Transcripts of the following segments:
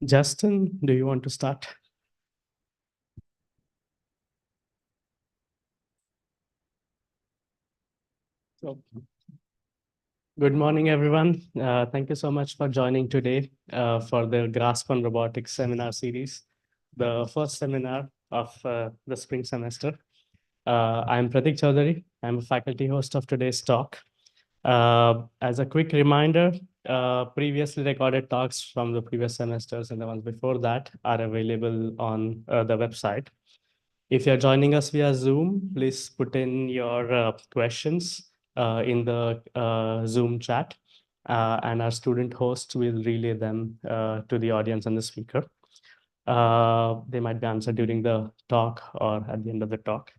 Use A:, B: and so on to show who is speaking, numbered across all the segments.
A: Justin, do you want to start? Good morning, everyone. Thank you so much for joining today for the Grasp on Robotics seminar series, the first seminar of the spring semester. I'm Pratik Chaudhary. I'm a faculty host of today's talk. As a quick reminder, previously recorded talks from the previous semesters and the ones before that are available on the website. If you're joining us via Zoom, please put in your questions in the Zoom chat, and our student host will relay them to the audience and the speaker. They might be answered during the talk or at the end of the talk.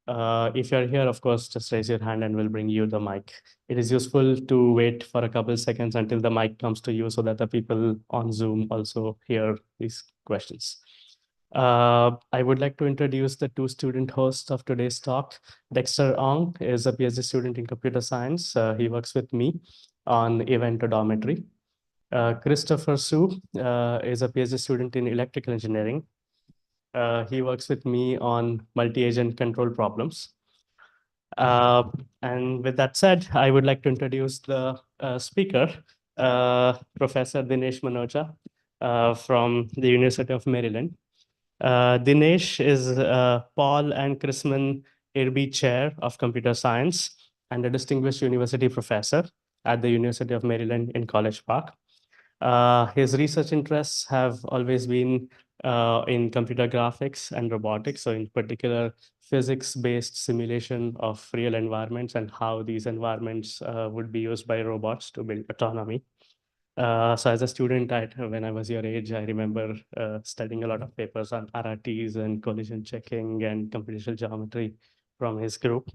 A: If you're here, of course, just raise your hand and we'll bring you the mic. It is useful to wait for a couple seconds until the mic comes to you so that the people on Zoom also hear these questions. I would like to introduce the two student hosts of today's talk. Dexter Ong is a PhD student in computer science. He works with me on event odometry. Christopher Su is a PhD student in electrical engineering. He works with me on multi-agent control problems. And with that said, I would like to introduce the speaker, Professor Dinesh Manocha from the University of Maryland. Dinesh is Paul and Chrisman Irby Chair of Computer Science and a distinguished university professor at the University of Maryland in College Park. His research interests have always been in computer graphics and robotics, so in particular, physics-based simulation of real environments and how these environments would be used by robots to build autonomy. So as a student, when I was your age, I remember studying a lot of papers on RRTs and collision checking and computational geometry from his group.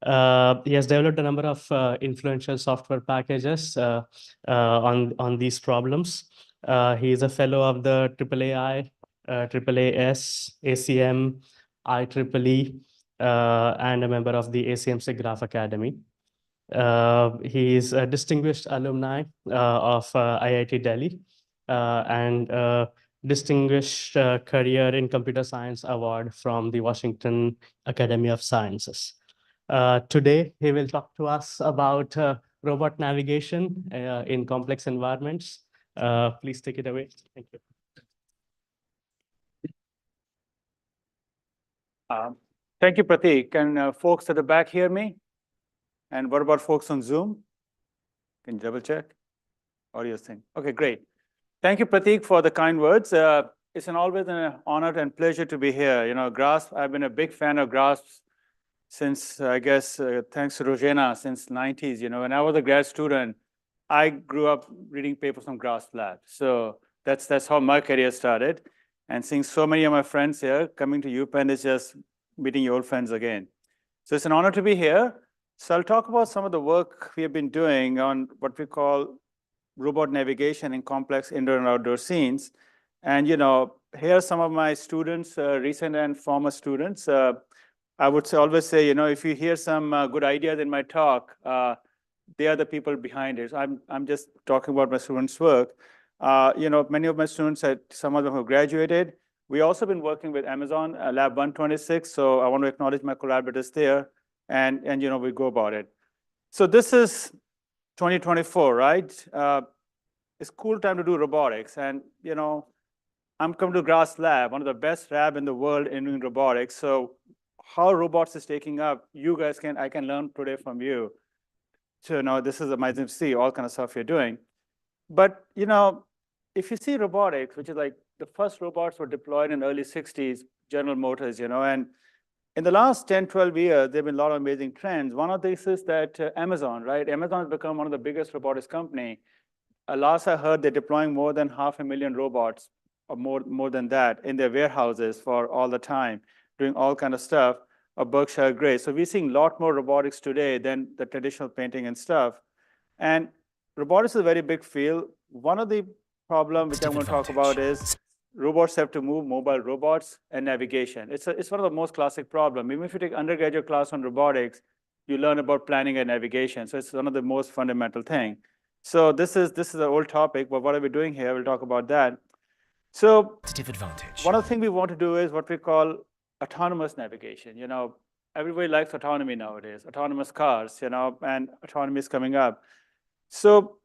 A: He has developed a number of influential software packages on these problems. He is a fellow of the AAAI, AAAS, ACM, IEEE, and a member of the ACM SIGGRAPH Academy. He is a distinguished alumni of IIT Delhi and a distinguished career in computer science award from the Washington Academy of Sciences. Today, he will talk to us about robot navigation in complex environments. Please take it away. Thank you.
B: Thank you, Pratik. Can folks at the back hear me? And what about folks on Zoom? Can you double check? Audio thing. Okay, great. Thank you, Pratik, for the kind words. It's always an honor and pleasure to be here. You know, GRASP, I've been a big fan of GRASP since, I guess, thanks to Rojena, since 90s. You know, when I was a grad student, I grew up reading papers from GRASP Lab. So that's how my career started. And seeing so many of my friends here coming to UPenn is just meeting your old friends again. So it's an honor to be here. So I'll talk about some of the work we have been doing on what we call robot navigation in complex indoor and outdoor scenes. And, you know, here are some of my students, recent and former students. I would always say, you know, if you hear some good ideas in my talk, they are the people behind it. So I'm just talking about my students' work. You know, many of my students, some of them have graduated. We also been working with Amazon Lab 126. So I want to acknowledge my collaborators there. And you know, we go about it. So this is 2024, right? It's a cool time to do robotics. And, you know, I'm coming to GRASP Lab, one of the best lab in the world in doing robotics. So how robots is taking up, I can learn today from you. So, you know, this is amazing to see all kind of stuff you're doing. But, you know, if you see robotics, which is like the first robots were deployed in the early 60s, General Motors, you know, and in the last 10, 12 years, there have been a lot of amazing trends. One of these is that Amazon, right? Amazon has become one of the biggest robotics company. Last I heard, they're deploying more than 500,000 robots, or more than that, in their warehouses for all the time, doing all kind of stuff, or Berkshire Grey. So we're seeing a lot more robotics today than the traditional painting and stuff. And robotics is a very big field. One of the problems which I'm going to talk about is robots have to move, mobile robots, and navigation. It's one of the most classic problems. Even if you take undergraduate class on robotics, you learn about planning and navigation. So it's one of the most fundamental thing. So this is an old topic, but what are we doing here? We'll talk about that. So
C: Advantage.
B: one of the things we want to do is what we call autonomous navigation. You know, everybody likes autonomy nowadays, autonomous cars, you know, and autonomy is coming up. So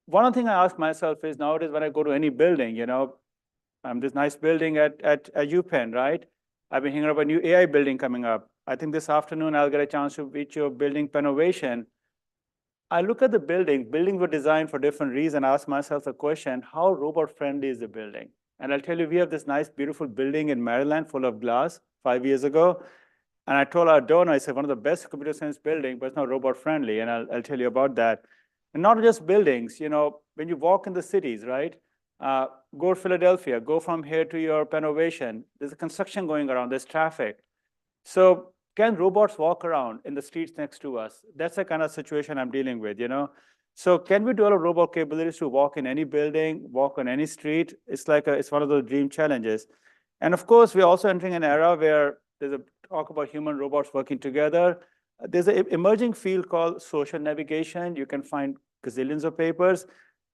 B: one of the things I ask myself is nowadays when I go to any building, you know, this nice building at UPenn, right? I've been hearing about a new AI building coming up. I think this afternoon I'll get a chance to reach your building Pennovation. I look at the building. Buildings were designed for different reasons. I ask myself the question, how robot-friendly is the building? And I'll tell you, we have this nice, beautiful building in Maryland full of glass 5 years ago. And I told our donor, I said, one of the best computer science building, but it's not robot-friendly. And I'll tell you about that. And not just buildings, you know, when you walk in the cities, right? Go to Philadelphia, go from here to your Pennovation. There's a construction going around, there's traffic. So can robots walk around in the streets next to us? That's the kind of situation I'm dealing with, you know? So can we develop robot capabilities to walk in any building, walk on any street? It's one of those dream challenges. And of course, we're also entering an era where there's a talk about human robots working together. There's an emerging field called social navigation. You can find gazillions of papers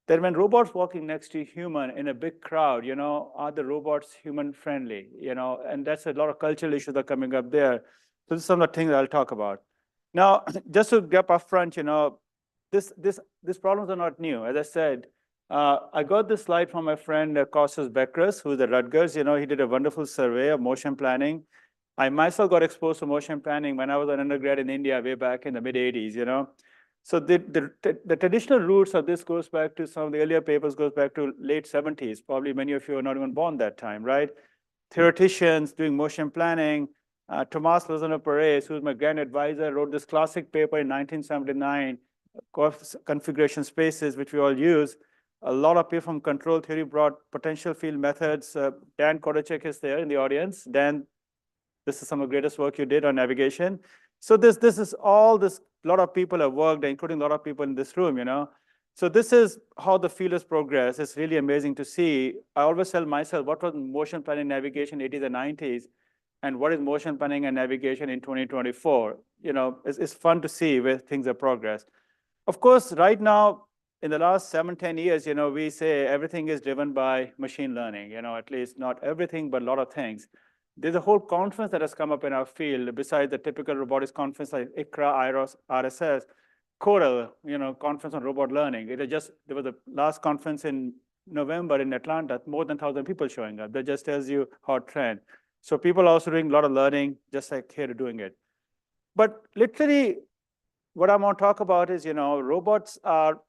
B: that when robots walking next to a human in a big crowd, you know, are the robots human friendly, you know? And that's a lot of cultural issues that are coming up there. So this is some of the things I'll talk about. Now, just to get up front, you know, these problems are not new. As I said, I got this slide from my friend Kostas Bekras, who's at Rutgers. You know, he did a wonderful survey of motion planning. I myself got exposed to motion planning when I was an undergrad in India way back in the mid 80s, you know. So the traditional roots of this goes back to some of the earlier papers, goes back to late 70s. Probably many of you are not even born that time, right? Theoreticians doing motion planning. Tomas Lozano Perez, who's my grand advisor, wrote this classic paper in 1979, configuration spaces, which we all use. A lot of people from control theory brought potential field methods. Dan Kodacek is there in the audience. Dan, this is some of the greatest work you did on navigation. So this is all this, a lot of people have worked, including a lot of people in this room, you know. So this is how the field has progressed. It's really amazing to see. I always tell myself, what was motion planning navigation 80s and 90s? And what is motion planning and navigation in 2024? You know, it's fun to see where things have progressed. Of course, right now, in the last 7-10 years, you know, we say everything is driven by machine learning, you know, at least not everything, but a lot of things. There's a whole conference that has come up in our field, besides the typical robotics conference like ICRA, IROS, RSS, Coral, you know, conference on robot learning. There was a last conference in November in Atlanta, more than 1,000 people showing up. That just tells you hot trend. So people are also doing a lot of learning, just like here doing it. But literally, what I'm going to talk about is, you know, robots are,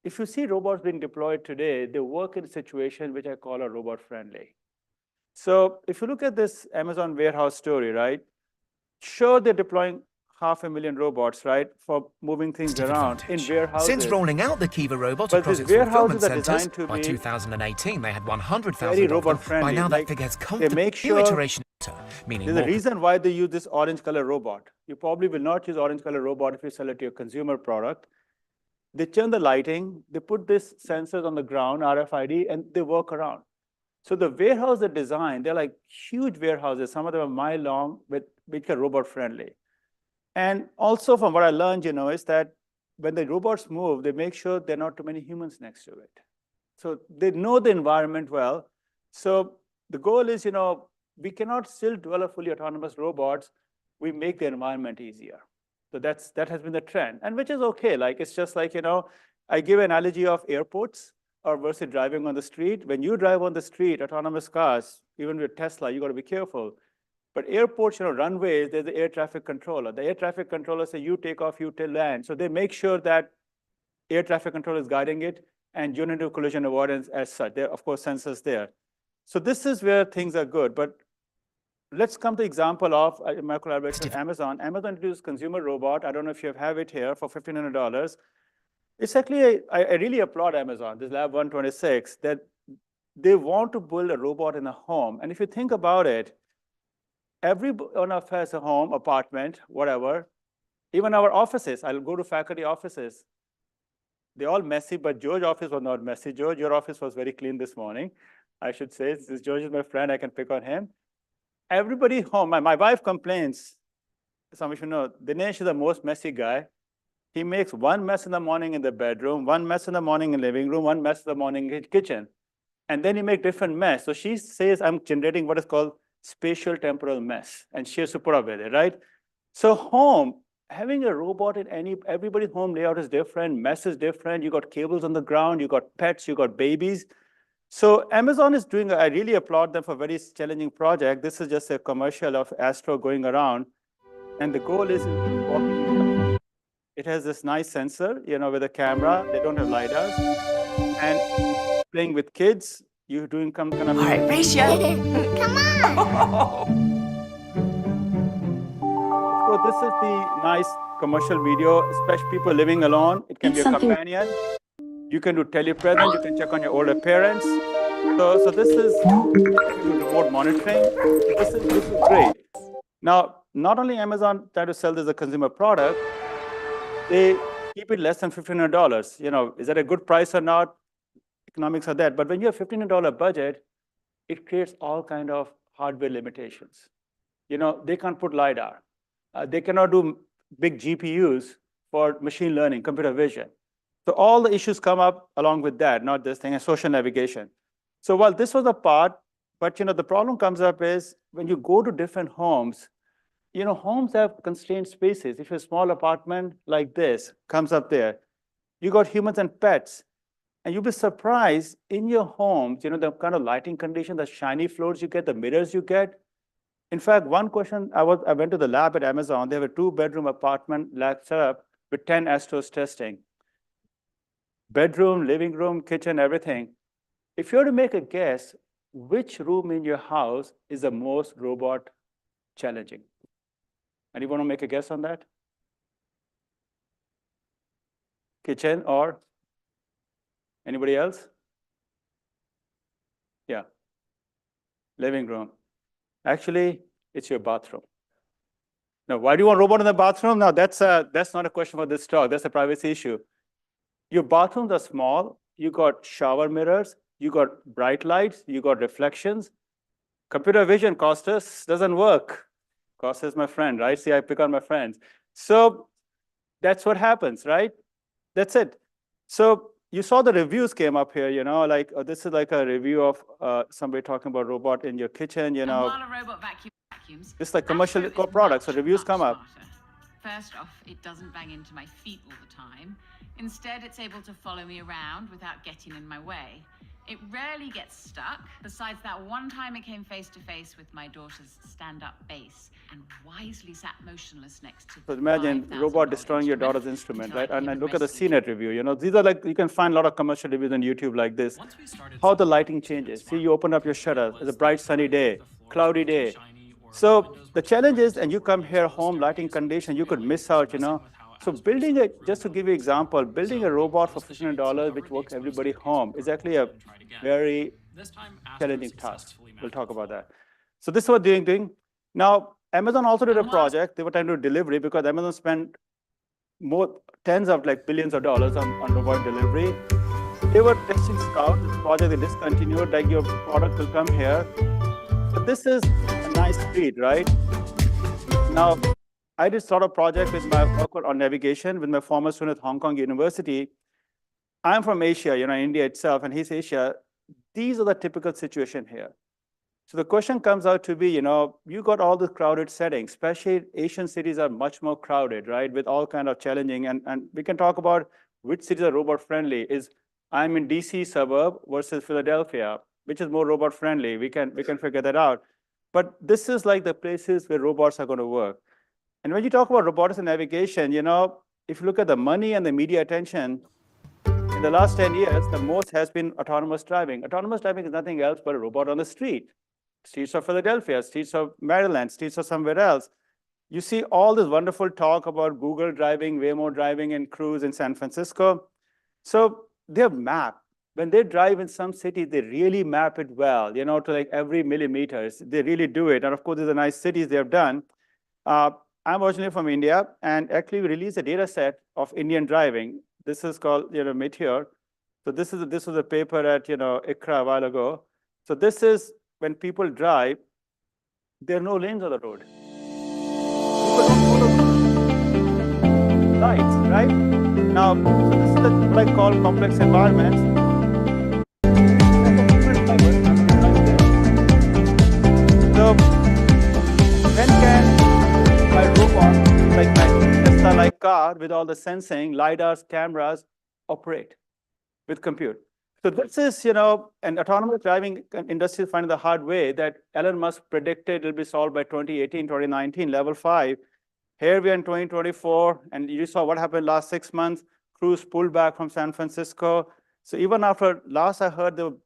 B: if you see robots being deployed today, they work in a situation which I call a robot friendly. So if you look at this Amazon warehouse story, right? Sure, they're deploying 500,000 robots, right, for moving things around in warehouses.
C: Since rolling out the Kiva robot
B: But
C: across
B: these
C: its fulfillment
B: warehouses are
C: centers,
B: designed to
C: by
B: be
C: 2018 they had 100,000
B: very
C: of them.
B: robot friendly.
C: By now
B: Like,
C: that figure has
B: they
C: comfortably
B: make
C: new
B: sure
C: iteration, meaning
B: there's a
C: more
B: reason why they use this orange color robot. You probably will not use orange color robot if you sell it to your consumer product. They turn the lighting, they put these sensors on the ground, RFID, and they work around. So the warehouse they designed, they're like huge warehouses. Some of them are mile long, which are robot friendly. And also from what I learned, you know, is that when the robots move, they make sure there are not too many humans next to it. So they know the environment well. So the goal is, you know, we cannot still develop fully autonomous robots. We make the environment easier. So that has been the trend, and which is okay. Like, it's just like, you know, I give an analogy of airports or versus driving on the street. When you drive on the street, autonomous cars, even with Tesla, you got to be careful. But airports, you know, runways, there's the air traffic controller. The air traffic controller say, you take off, you till land. So they make sure that air traffic controller is guiding it, and you need to collision avoidance as such. There are, of course, sensors there. So this is where things are good. But let's come to example of my collaboration with Amazon. Amazon introduced consumer robot. I don't know if you have it here for $1,500. It's actually, I really applaud Amazon, this Lab 126, that they want to build a robot in a home. And if you think about it, every one of us has a home, apartment, whatever. Even our offices, I'll go to faculty offices. They're all messy, but George's office was not messy. George, your office was very clean this morning. I should say. Since George is my friend, I can pick on him. Everybody home, my wife complains, some of you know, Dinesh is the most messy guy. He makes one mess in the morning in the bedroom, one mess in the morning in the living room, one mess in the morning in the kitchen. And then he makes different mess. So she says, I'm generating what is called spatial temporal mess. And she has to put up with it, right? So home, having a robot in everybody's home layout is different, mess is different. You got cables on the ground, you got pets, you got babies. So Amazon is doing, I really applaud them for a very challenging project. This is just a commercial of Astro going around. And the goal is walking. It has this nice sensor, with a camera. They don't have LiDARs. And playing with kids, you're doing some kind of.
D: All right, ratio.
E: Come on.
B: So this is the nice commercial video, especially people living alone. It can be a companion. You can do telepresence. You can check on your older parents. So this is remote monitoring. This is great. Now, not only Amazon trying to sell this as a consumer product, they keep it less than $1,500. Is that a good price or not? Economics are that. But when you have $1,500 budget, it creates all kind of hardware limitations. They can't put LiDAR. They cannot do big GPUs for machine learning, computer vision. So all the issues come up along with that, not this thing, and social navigation. So while this was a part, but the problem comes up is when you go to different homes, homes have constrained spaces. If a small apartment like this comes up there, you got humans and pets, and you'll be surprised in your homes, the kind of lighting condition, the shiny floors you get, the mirrors you get. In fact, one question, I went to the lab at Amazon. They have a 2-bedroom apartment lab set up with 10 Astros testing. Bedroom, living room, kitchen, everything. If you were to make a guess, which room in your house is the most robot challenging? Anyone want to make a guess on that? Kitchen or anybody else? Yeah. Living room. Actually, it's your bathroom. Now, why do you want a robot in the bathroom? Now, that's not a question for this talk. That's a privacy issue. Your bathrooms are small. You got shower mirrors. You got bright lights. You got reflections. Computer vision, Costas, doesn't work. Costas is my friend, right? See, I pick on my friends. So that's what happens, right? That's it. So you saw the reviews came up here, this is like a review of somebody talking about robot in your kitchen,
D: And while a robot vacuums,
B: It's like commercial
D: Astro is
B: products, so
D: much,
B: reviews
D: much
B: come up.
D: smarter. First off, it doesn't bang into my feet all the time. Instead, it's able to follow me around without getting in my way. It rarely gets stuck. Besides that one time it came face to face with my daughter's stand-up bass and wisely sat motionless next to
B: So imagine
D: $5,000
B: robot destroying your daughter's instrument, right? And look at the CNET review. These are like, you can find a lot of commercial reviews on YouTube like this. How the lighting changes. See, you open up your shutter. It's a bright sunny day, cloudy day. So the challenge is, and you come here, home lighting condition, you could miss out, So building just to give you an example, building a robot for $1,500, which works everybody home, is actually a very challenging task. We'll talk about that. So this is what they're doing. Now, Amazon also did a project. They were trying to do delivery because Amazon spent tens of billions of dollars on robot delivery. They were testing Scout, this project they discontinued, like your product will come here. But this is a nice street, right? Now, I did sort of project with my work on navigation with my former student at Hong Kong University. I'm from Asia, India itself, and he's Asia. These are the typical situation here. So the question comes out to be, you got all the crowded settings, especially Asian cities are much more crowded, right? With all kind of challenging, and we can talk about which cities are robot friendly. I'm in DC suburb versus Philadelphia, which is more robot friendly. We can figure that out. But this is like the places where robots are going to work. And when you talk about robotics and navigation, if you look at the money and the media attention, in the last 10 years, the most has been autonomous driving. Autonomous driving is nothing else but a robot on the street. Streets of Philadelphia, streets of Maryland, streets of somewhere else. You see all this wonderful talk about Google driving, Waymo driving, and Cruise in San Francisco. So they're mapped. When they drive in some cities, they really map it well, to every millimeters. They really do it. And of course, there's a nice cities they have done. I'm originally from India, and actually we released a data set of Indian driving. This is called, Meteor. So this was a paper at, ICRA a while ago. So this is when people drive, there are no lanes on the road. People don't follow lights, right? Now, so this is what I call complex environments. So when can my robot, like my Tesla-like car with all the sensing, LiDARs, cameras, operate with compute? So this is, an autonomous driving industry is finding the hard way that Elon Musk predicted will be solved by 2018, 2019, level 5. Here we are in 2024, and you saw what happened last 6 months. Cruise pulled back from San Francisco. So even after last I heard, the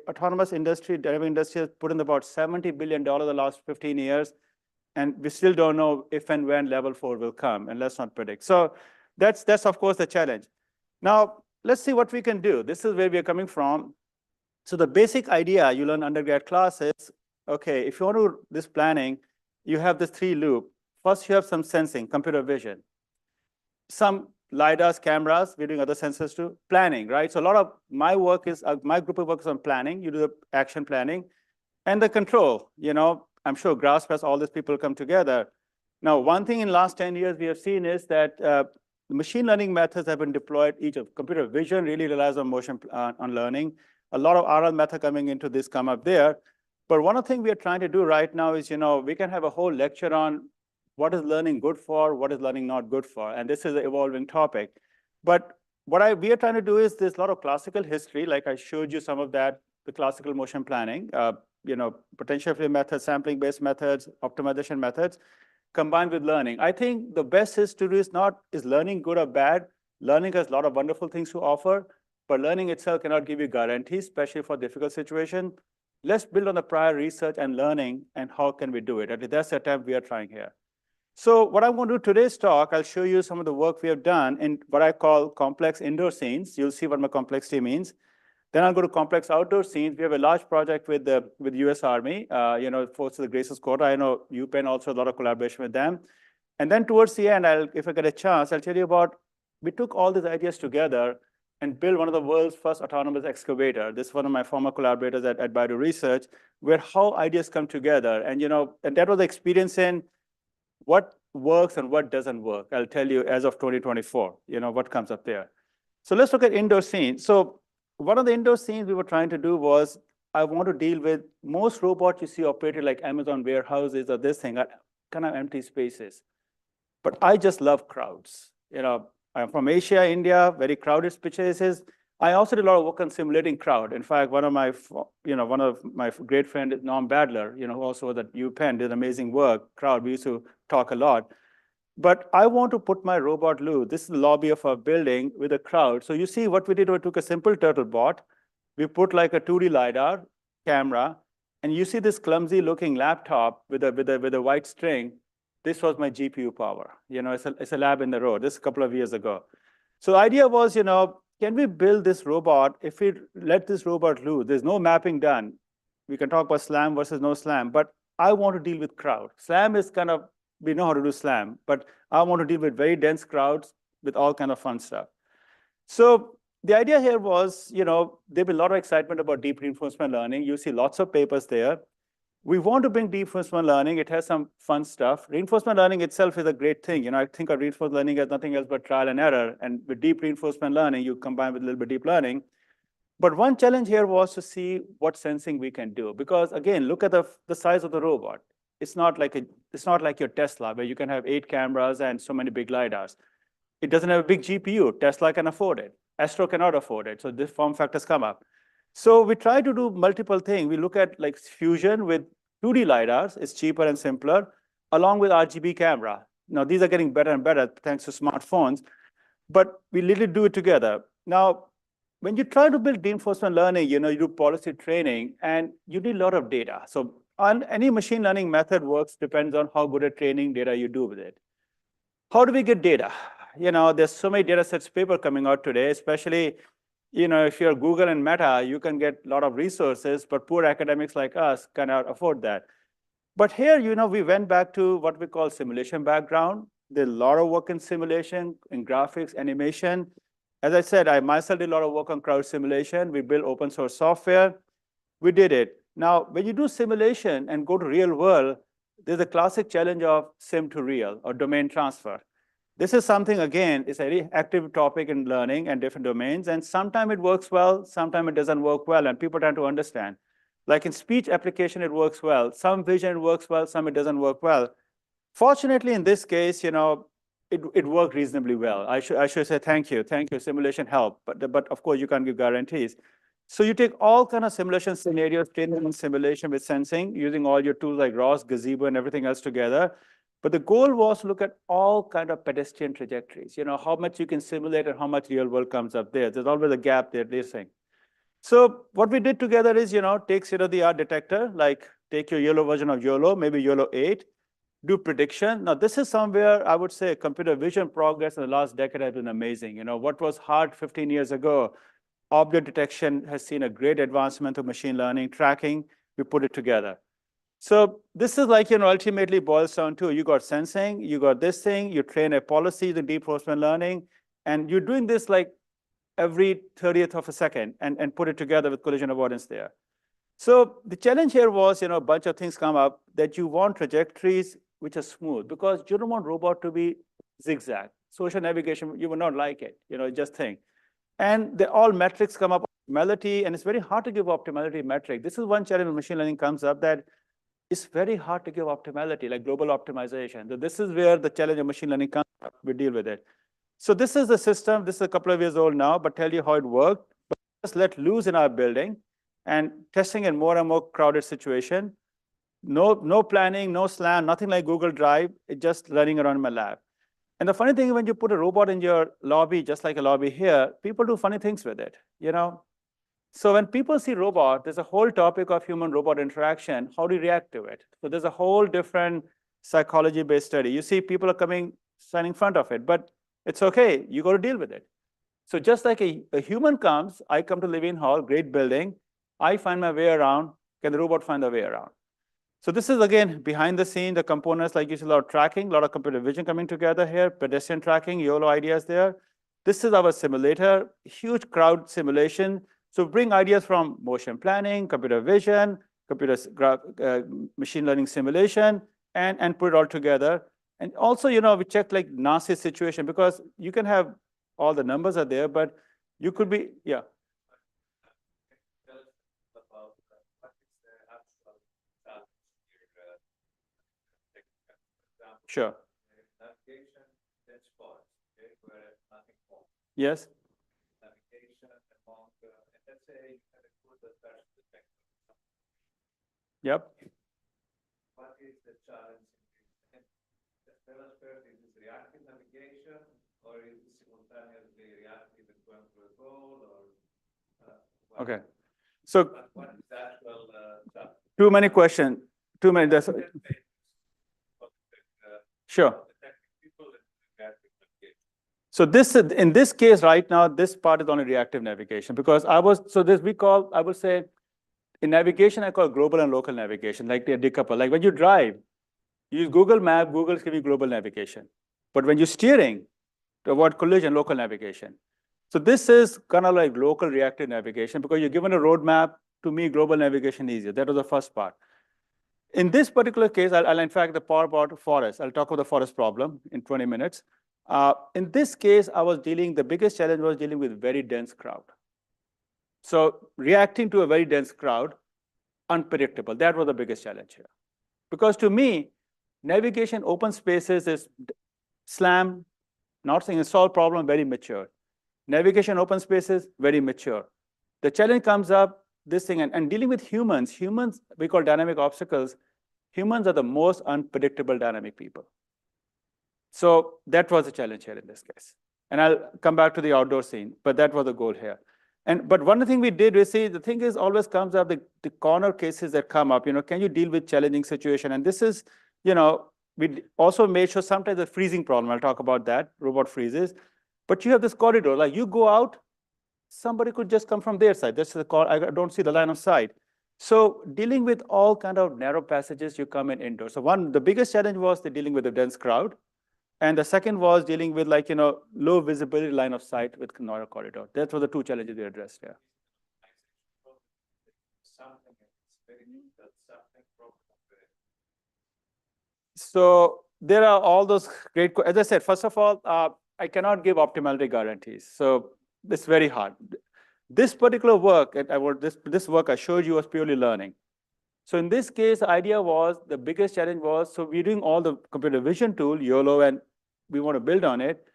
B: autonomous industry, driving industry has put in about $70 billion the last 15 years. And we still don't know if and when level 4 will come, and let's not predict. So that's of course the challenge. Now, let's see what we can do. This is where we are coming from. So the basic idea you learn undergrad classes, okay, if you want to do this planning, you have this 3 loop. First, you have some sensing, computer vision. Some LiDARs, cameras, we're doing other sensors too. Planning, right? So a lot of my work is, my group of work is on planning. You do the action planning. And the control, I'm sure grasp as all these people come together. Now, one thing in the last 10 years we have seen is that the machine learning methods have been deployed. Each of computer vision really relies on motion on learning. A lot of RL method coming into this come up there. But one of the things we are trying to do right now is, we can have a whole lecture on what is learning good for, what is learning not good for. And this is an evolving topic. But what we are trying to do is there's a lot of classical history, like I showed you some of that, the classical motion planning, potential field methods, sampling-based methods, optimization methods, combined with learning. I think the best is to do is learning good or bad. Learning has a lot of wonderful things to offer, but learning itself cannot give you guarantees, especially for difficult situation. Let's build on the prior research and learning, and how can we do it? And that's the attempt we are trying here. So what I'm going to do today's talk, I'll show you some of the work we have done in what I call complex indoor scenes. You'll see what my complexity means. Then I'll go to complex outdoor scenes. We have a large project with the US Army, Forces of the Graces Quota. I know UPenn also a lot of collaboration with them. And then towards the end, if I get a chance, I'll tell you about, we took all these ideas together and built one of the world's first autonomous excavator. This is one of my former collaborators at Baidu Research, where how ideas come together. And, and that was the experience in what works and what doesn't work. I'll tell you as of 2024, what comes up there. So let's look at indoor scenes. So one of the indoor scenes we were trying to do was, I want to deal with most robots you see operated like Amazon warehouses or this thing are kind of empty spaces. But I just love crowds. I'm from Asia, India, very crowded spaces. I also did a lot of work on simulating crowd. In fact, one of my great friend is Norm Badler, who also was at UPenn, did amazing work. Crowd, we used to talk a lot. But I want to put my robot Lou, this is the lobby of our building with a crowd. So you see what we did, we took a simple turtle bot. We put like a 2D LiDAR camera, and you see this clumsy looking laptop with a white string. This was my GPU power. It's a lab in the road. This is a couple of years ago. So the idea was, can we build this robot? If we let this robot loose, there's no mapping done. We can talk about SLAM versus no SLAM, but I want to deal with crowd. SLAM is kind of, we know how to do SLAM, but I want to deal with very dense crowds with all kind of fun stuff. So the idea here was, there'll be a lot of excitement about deep reinforcement learning. You see lots of papers there. We want to bring deep reinforcement learning. It has some fun stuff. Reinforcement learning itself is a great thing. I think of reinforcement learning as nothing else but trial and error. And with deep reinforcement learning, you combine with a little bit deep learning. But one challenge here was to see what sensing we can do. Because again, look at the size of the robot. It's not like your Tesla, where you can have 8 cameras and so many big LiDARs. It doesn't have a big GPU. Tesla can afford it. Astro cannot afford it. So these form factors come up. So we try to do multiple things. We look at like fusion with 2D LiDARs. It's cheaper and simpler, along with RGB camera. Now, these are getting better and better thanks to smartphones, but we literally do it together. Now, when you try to build reinforcement learning, you do policy training, and you need a lot of data. So on any machine learning method works depends on how good a training data you do with it. How do we get data? There's so many data sets paper coming out today, especially if you're Google and Meta, you can get a lot of resources, but poor academics like us cannot afford that. But here, we went back to what we call simulation background. There's a lot of work in simulation, in graphics, animation. As I said, I myself did a lot of work on crowd simulation. We built open source software. We did it. Now, when you do simulation and go to real world, there's a classic challenge of sim to real or domain transfer. This is something, again, is a very active topic in learning and different domains. And sometimes it works well, sometimes it doesn't work well, and people trying to understand. Like in speech application, it works well. Some vision works well, some it doesn't work well. Fortunately, in this case, it worked reasonably well. I should say thank you, simulation helped, but of course you can't give guarantees. So you take all kind of simulation scenarios, train them in simulation with sensing, using all your tools like ROS, Gazebo, and everything else together. But the goal was to look at all kind of pedestrian trajectories, how much you can simulate and how much real world comes up there. There's always a gap there, they're saying. So what we did together is, take state-of-the-art detector, like take your YOLO version of YOLO, maybe YOLO 8, do prediction. Now, this is somewhere I would say computer vision progress in the last decade has been amazing. What was hard 15 years ago, object detection has seen a great advancement of machine learning, tracking, we put it together. So this is like, ultimately boils down to, you got sensing, you got this thing, you train a policy in deep reinforcement learning, and you're doing this like every 30th of a second and put it together with collision avoidance there. So the challenge here was, a bunch of things come up that you want trajectories which are smooth, because you don't want robot to be zigzag. Social navigation, you would not like it, just think. And all metrics come up, optimality, and it's very hard to give optimality metric. This is one challenge when machine learning comes up, that it's very hard to give optimality, like global optimization. So this is where the challenge of machine learning comes up. We deal with it. So this is the system. This is a couple of years old now, but tell you how it worked. But just let loose in our building and testing in more and more crowded situation. No planning, no SLAM, nothing like Google Drive. It's just running around in my lab. And the funny thing is, when you put a robot in your lobby, just like a lobby here, people do funny things with it, So when people see robot, there's a whole topic of human-robot interaction. How do you react to it? So there's a whole different psychology-based study. You see people are coming, standing in front of it, but it's okay. You got to deal with it. So just like a human comes, I come to Levine Hall, great building. I find my way around. Can the robot find the way around? So this is, again, behind the scene, the components, like you see a lot of tracking, a lot of computer vision coming together here, pedestrian tracking, YOLO ideas there. This is our simulator, huge crowd simulation. So bring ideas from motion planning, computer vision, machine learning simulation, and put it all together. And also, we check like NASA situation, because you can have all the numbers are there, but you could be, yeah. Sure. Yes. Yep.
F: What is the challenge? Tell us first, is this reactive navigation, or is it simultaneously reactive and going through a goal, or
B: okay. So
F: what is the actual challenge?
B: Too many questions. Too many. Sure. So in this case right now, this part is only reactive navigation, because I would say, in navigation, I call global and local navigation, like they decouple. Like when you drive, you use Google Map, Google's give you global navigation. But when you're steering to avoid collision, local navigation. So this is kind of like local reactive navigation, because you're given a roadmap. To me, global navigation easier. That was the first part. In this particular case, I'll in fact, the part about forest. I'll talk about the forest problem in 20 minutes. In this case, the biggest challenge was dealing with very dense crowd. So reacting to a very dense crowd, unpredictable. That was the biggest challenge here. Because to me, navigation, open spaces is SLAM, not saying a solved problem, very mature. Navigation, open spaces, very mature. The challenge comes up, this thing, and dealing with humans, we call dynamic obstacles. Humans are the most unpredictable dynamic people. So that was the challenge here in this case. And I'll come back to the outdoor scene, but that was the goal here. But one thing we did, we see, the thing is always comes up, the corner cases that come up, can you deal with challenging situation? And this is, we also made sure sometimes a freezing problem, I'll talk about that, robot freezes. But you have this corridor, like you go out, somebody could just come from their side. This is the call, I don't see the line of sight. So dealing with all kind of narrow passages, you come in indoors. So the biggest challenge was dealing with a dense crowd. And the second was dealing with low visibility line of sight with narrow corridor. That were the two challenges we addressed here.
F: Something that's very
B: So there are all those great, as I said, first of all, I cannot give optimality guarantees. So it's very hard. This particular work, this work I showed you was purely learning. So in this case, the idea was, the biggest challenge was, so we're doing all the computer vision tool, YOLO, and we want to build on it.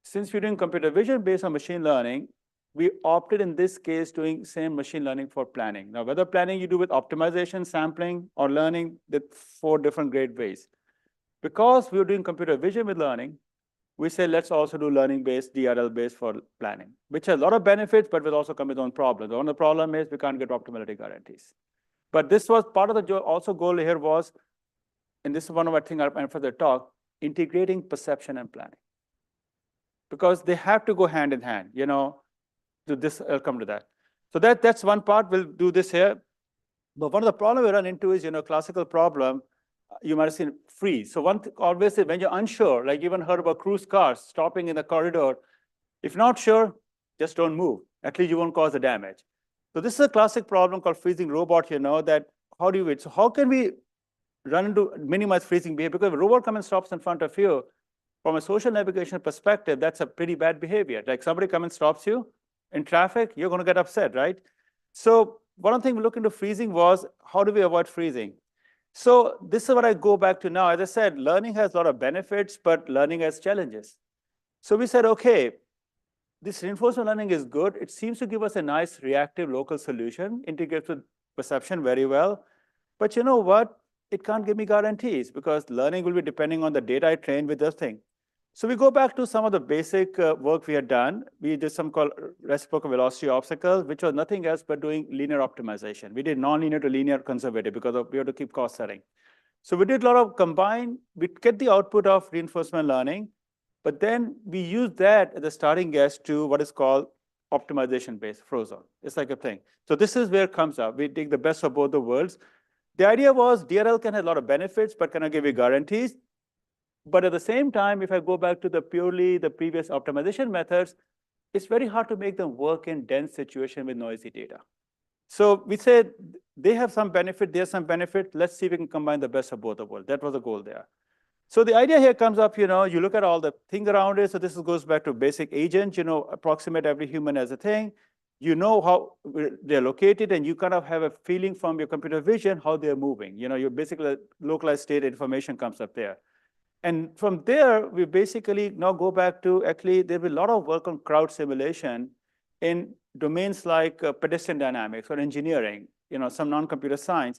B: Since we're doing computer vision based on machine learning, we opted in this case doing same machine learning for planning. Now, whether planning you do with optimization, sampling, or learning, the 4 different great ways. Because we were doing computer vision with learning, we say let's also do learning-based, DRL-based for planning, which has a lot of benefits, but will also come with its own problems. The only problem is we can't get optimality guarantees. But this was part of the also goal here was, and this is one of my things I for the talk, integrating perception and planning. Because they have to go hand in hand, you know, to this, I'll come to that. So that's one part, we'll do this here. But one of the problems we run into is, you know, classical problem, you might have seen freeze. So one thing always is when you're unsure, like you even heard about cruise cars stopping in the corridor, if not sure, just don't move. At least you won't cause the damage. So this is a classic problem called freezing robot, you know, that how do you wait? So how can we run into minimize freezing behavior? Because if a robot comes and stops in front of you, from a social navigation perspective, that's a pretty bad behavior. Like somebody comes and stops you in traffic, you're going to get upset, right? So one of the things we look into freezing was, how do we avoid freezing? So this is what I go back to now. As I said, learning has a lot of benefits, but learning has challenges. So we said, okay, this reinforcement learning is good. It seems to give us a nice reactive local solution, integrates with perception very well. But you know what? It can't give me guarantees because learning will be depending on the data I train with this thing. So we go back to some of the basic work we had done. We did some called reciprocal velocity obstacles, which was nothing else but doing linear optimization. We did nonlinear to linear conservative because we had to keep cost setting. So we did a lot of combined, we get the output of reinforcement learning, but then we use that as the starting guess to what is called optimization-based frozen. It's like a thing. So this is where it comes up. We take the best of both the worlds. The idea was DRL can have a lot of benefits, but cannot give you guarantees. But at the same time, if I go back to the previous optimization methods, it's very hard to make them work in dense situation with noisy data. So we said they have some benefit, there's some benefit. Let's see if we can combine the best of both the worlds. That was the goal there. So the idea here comes up, you know, you look at all the thing around it. So this goes back to basic agent, you know, approximate every human as a thing. You know how they're located, and you kind of have a feeling from your computer vision how they're moving. You know, your basically localized state information comes up there. And from there, we basically now go back to actually, there's a lot of work on crowd simulation in domains like pedestrian dynamics or engineering, you know, some non-computer science,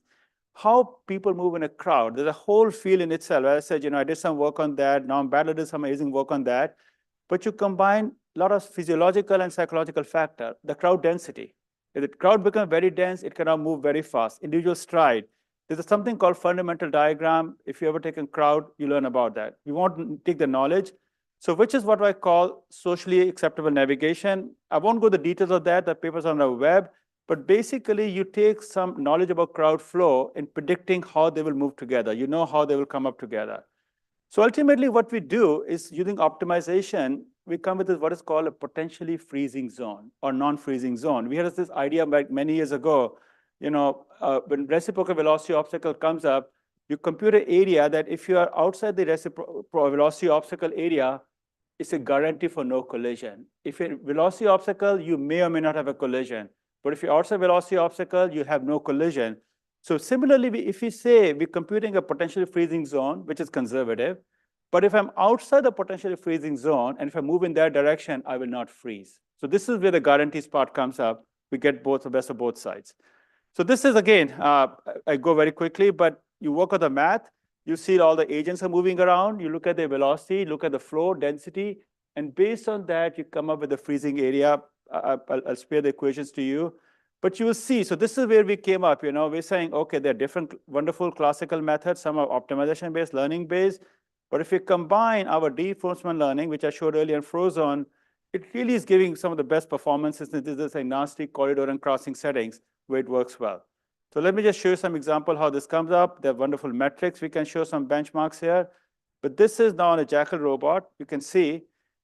B: how people move in a crowd. There's a whole field in itself. As I said, you know, I did some work on that. Now Badler did some amazing work on that. But you combine a lot of physiological and psychological factor, the crowd density. If the crowd becomes very dense, it cannot move very fast. Individual stride. There's something called fundamental diagram. If you ever take a crowd, you learn about that. We want to take the knowledge. So which is what I call socially acceptable navigation. I won't go to the details of that. The paper's on the web. But basically, you take some knowledge about crowd flow in predicting how they will move together. You know how they will come up together. So ultimately, what we do is using optimization, we come with what is called a potentially freezing zone or non-freezing zone. We had this idea back many years ago. You know, when reciprocal velocity obstacle comes up, you compute an area that if you are outside the reciprocal velocity obstacle area, it's a guarantee for no collision. If a velocity obstacle, you may or may not have a collision. But if you're outside velocity obstacle, you have no collision. So similarly, if we say we're computing a potentially freezing zone, which is conservative, but if I'm outside the potentially freezing zone, and if I move in that direction, I will not freeze. So this is where the guarantees part comes up. We get both the best of both sides. So this is, again, I go very quickly, but you work on the math. You see all the agents are moving around. You look at the velocity, look at the flow, density, and based on that, you come up with the freezing area. I'll spare the equations to you. But you will see, so this is where we came up. You know, we're saying, OK, there are different wonderful classical methods. Some are optimization-based, learning-based. But if we combine our reinforcement learning, which I showed earlier in Frozone, it really is giving some of the best performances in this agnostic corridor and crossing settings where it works well. So let me just show you some example how this comes up. There are wonderful metrics. We can show some benchmarks here. But this is now on a Jackal robot. You can see.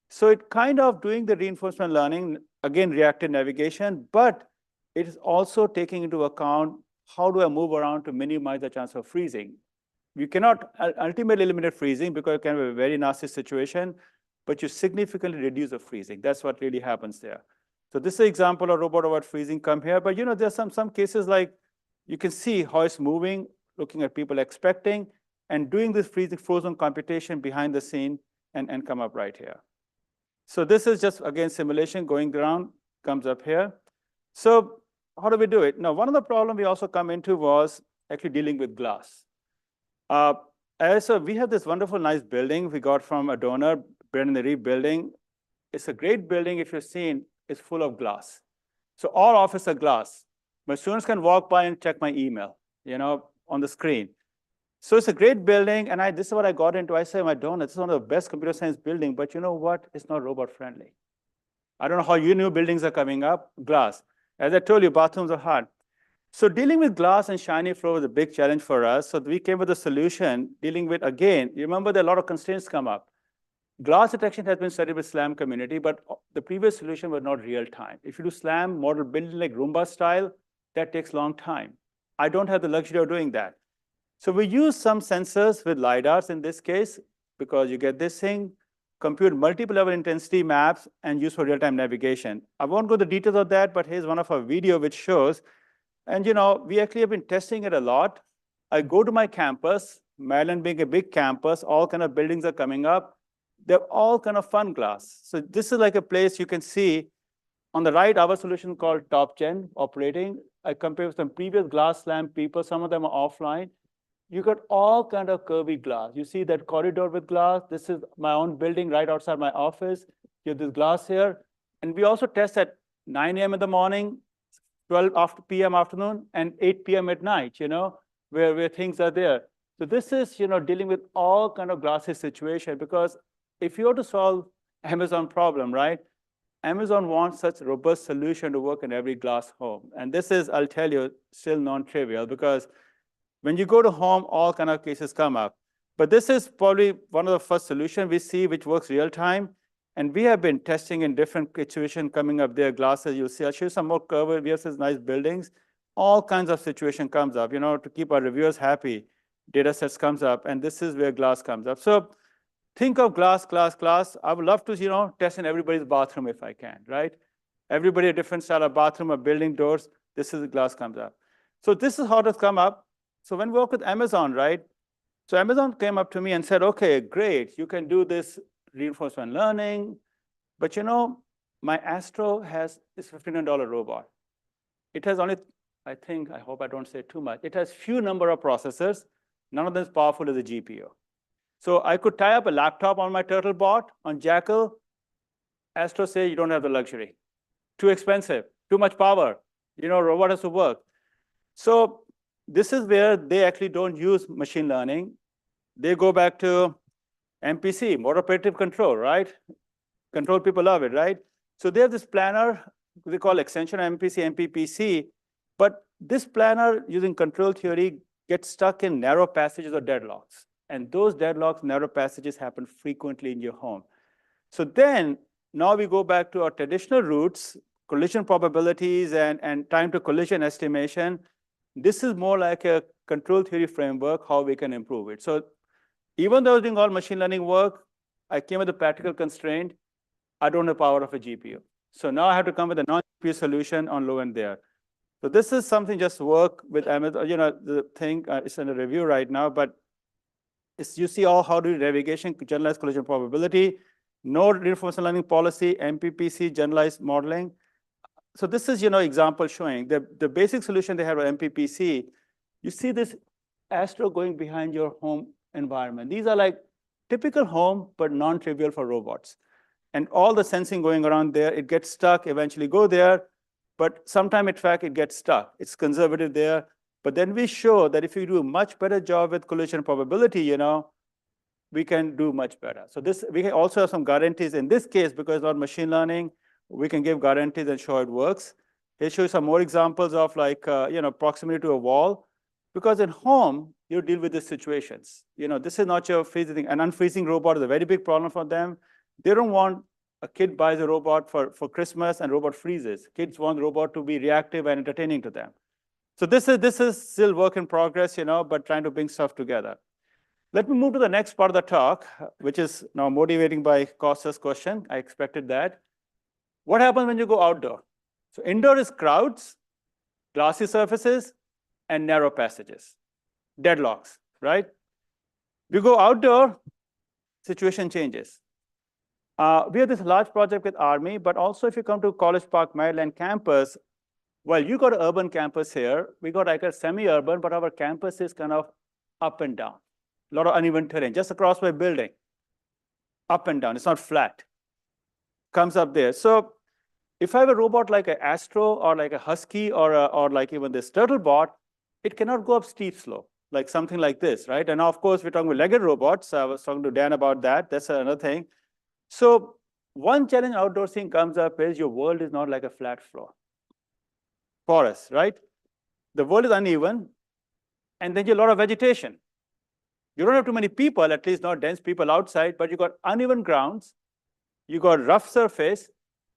B: So it kind of doing the reinforcement learning, again, reactive navigation, but it is also taking into account how do I move around to minimize the chance of freezing. You cannot ultimately eliminate freezing because it can be a very nasty situation, but you significantly reduce the freezing. That's what really happens there. So this is an example of robot about freezing come here, but there's some cases like you can see how it's moving, looking at people expecting, and doing this frozen computation behind the scene and come up right here. So this is just, again, simulation going around, comes up here. So how do we do it? Now, one of the problems we also come into was actually dealing with glass. So we have this wonderful, nice building we got from a donor, Brandon the building. It's a great building. If you've seen, it's full of glass. So all offices are glass. My students can walk by and check my email, on the screen. So it's a great building, and this is what I got into. I say, my donor, this is one of the best computer science buildings, but you know what? It's not robot friendly. I don't know how new buildings are coming up, glass. As I told you, bathrooms are hard. So dealing with glass and shiny floor was a big challenge for us. So we came with a solution dealing with, again, you remember there are a lot of constraints come up. Glass detection has been studied with SLAM community, but the previous solution was not real time. If you do SLAM model building like Roomba style, that takes a long time. I don't have the luxury of doing that. So we use some sensors with LiDARs in this case, because you get this thing, compute multiple level intensity maps, and use for real-time navigation. I won't go into the details of that, but here's one of our video which shows. And we actually have been testing it a lot. I go to my campus, Maryland being a big campus, all kind of buildings are coming up. They're all kind of fun glass. So this is like a place you can see on the right, our solution called Top Gen operating. I compare with some previous glass SLAM people, some of them are offline. You got all kind of curvy glass. You see that corridor with glass. This is my own building right outside my office. You have this glass here. And we also test at 9 a.m. in the morning, 12 p.m. afternoon, and 8 p.m. at night, where things are there. So this is, dealing with all kind of glasses situation, because if you were to solve Amazon problem, right? Amazon wants such robust solution to work in every glass home. And this is, I'll tell you, still non-trivial, because when you go to home, all kind of cases come up. But this is probably one of the first solutions we see which works real time. And we have been testing in different situations coming up there, glasses. You'll see, I'll show you some more cover. We have these nice buildings. All kinds of situation comes up, to keep our reviewers happy. Data sets comes up, and this is where glass comes up. So think of glass. I would love to, test in everybody's bathroom if I can, right? Everybody a different style of bathroom or building doors. This is the glass comes up. So this is how it has come up. So when we work with Amazon, right? So Amazon came up to me and said, okay, great, you can do this reinforcement learning, but my Astro is $1,500 robot. It has only, I hope I don't say too much. It has few number of processors. None of them is powerful as a GPU. So I could tie up a laptop on my Turtlebot on Jackal. Astro say you don't have the luxury. Too expensive, too much power. Robot has to work. So this is where they actually don't use machine learning. They go back to MPC, more operative control, right? Control people love it, right? So they have this planner, they call extension MPC, MPPC, but this planner using control theory gets stuck in narrow passages or deadlocks. And those deadlocks, narrow passages happen frequently in your home. So then, now we go back to our traditional roots, collision probabilities and time to collision estimation. This is more like a control theory framework, how we can improve it. So even though I was doing all machine learning work, I came with a practical constraint. I don't have the power of a GPU. So now I have to come with a non-GPU solution on low end there. So this is something just work with Amazon. The thing is in a review right now, but you see how do navigation, generalized collision probability, no reinforcement learning policy, MPPC, generalized modeling. So this is, example showing the basic solution they have are MPPC. You see this Astro going behind your home environment. These are like typical home, but non-trivial for robots. And all the sensing going around there, it gets stuck, eventually go there, but sometime, in fact, it gets stuck. It's conservative there. But then we show that if you do a much better job with collision probability, we can do much better. So we also have some guarantees in this case, because it's not machine learning, we can give guarantees and show it works. Here shows some more examples of like, proximity to a wall. Because in home, you deal with these situations. This is not your freezing thing. An unfreezing robot is a very big problem for them. They don't want a kid buys a robot for Christmas and robot freezes. Kids want the robot to be reactive and entertaining to them. So this is still work in progress, but trying to bring stuff together. Let me move to the next part of the talk, which is now motivating by Costa's question. I expected that. What happens when you go outdoor? So indoor is crowds, glassy surfaces, and narrow passages, deadlocks, right? We go outdoor, situation changes. We have this large project with Army, but also if you come to College Park, Maryland campus, well, you got an urban campus here. We got like a semi-urban, but our campus is kind of up and down. A lot of uneven terrain, just across my building. Up and down, it's not flat. Comes up there. So if I have a robot like an Astro or like a Husky or like even this Turtlebot, it cannot go up steep slope, like something like this, right? And now, of course, we're talking about legged robots. I was talking to Dan about that. That's another thing. So one challenge outdoor thing comes up is your world is not like a flat floor. Forest, right? The world is uneven, and then you have a lot of vegetation. You don't have too many people, at least not dense people outside, but you got uneven grounds, you got rough surface,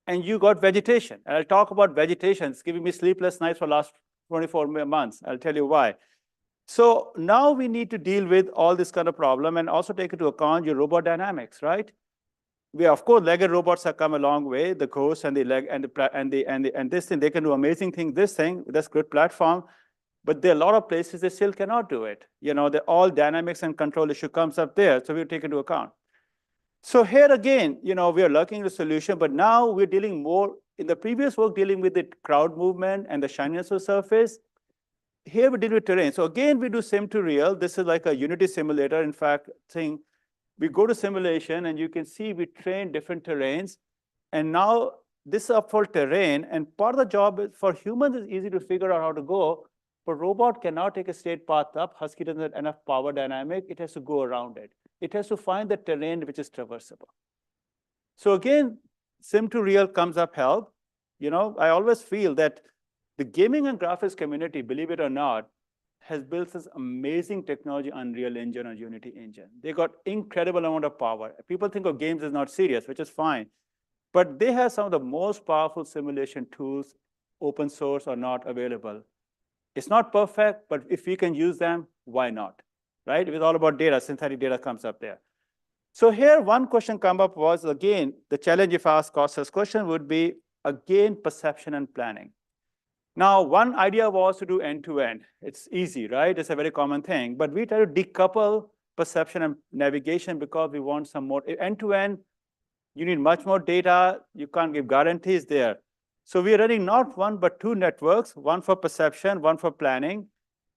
B: and you got vegetation. And I'll talk about vegetation. It's giving me sleepless nights for the last 24 months. I'll tell you why. So now we need to deal with all this kind of problem and also take into account your robot dynamics, right? We, of course, legged robots have come a long way, the Ghost and the leg and this thing, they can do amazing things. This thing, that's good platform, but there are a lot of places they still cannot do it. You know, all dynamics and control issue comes up there, so we take into account. So here again, you know, we are looking at the solution, but now we're dealing more in the previous work, dealing with the crowd movement and the shininess of the surface. Here we deal with terrain. So again, we do sim to real. This is like a Unity simulator. In fact, we go to simulation and you can see we train different terrains. And now this is up for terrain. And part of the job is for humans is easy to figure out how to go, but robot cannot take a straight path up. Husky doesn't have enough power dynamic. It has to go around it. It has to find the terrain which is traversable. So again, sim to real comes up help. You know, I always feel that the gaming and graphics community, believe it or not, has built this amazing technology Unreal Engine or Unity Engine. They got incredible amount of power. People think of games as not serious, which is fine. But they have some of the most powerful simulation tools, open source or not, available. It's not perfect, but if we can use them, why not? Right? It's all about data. Synthetic data comes up there. So here, one question come up was, again, the challenge if I ask Costa's question would be, again, perception and planning. Now, one idea was to do end-to-end. It's easy, right? It's a very common thing. But we try to decouple perception and navigation because we want some more. End-to-end, you need much more data. You can't give guarantees there. So we're running not one, but two networks, one for perception, one for planning.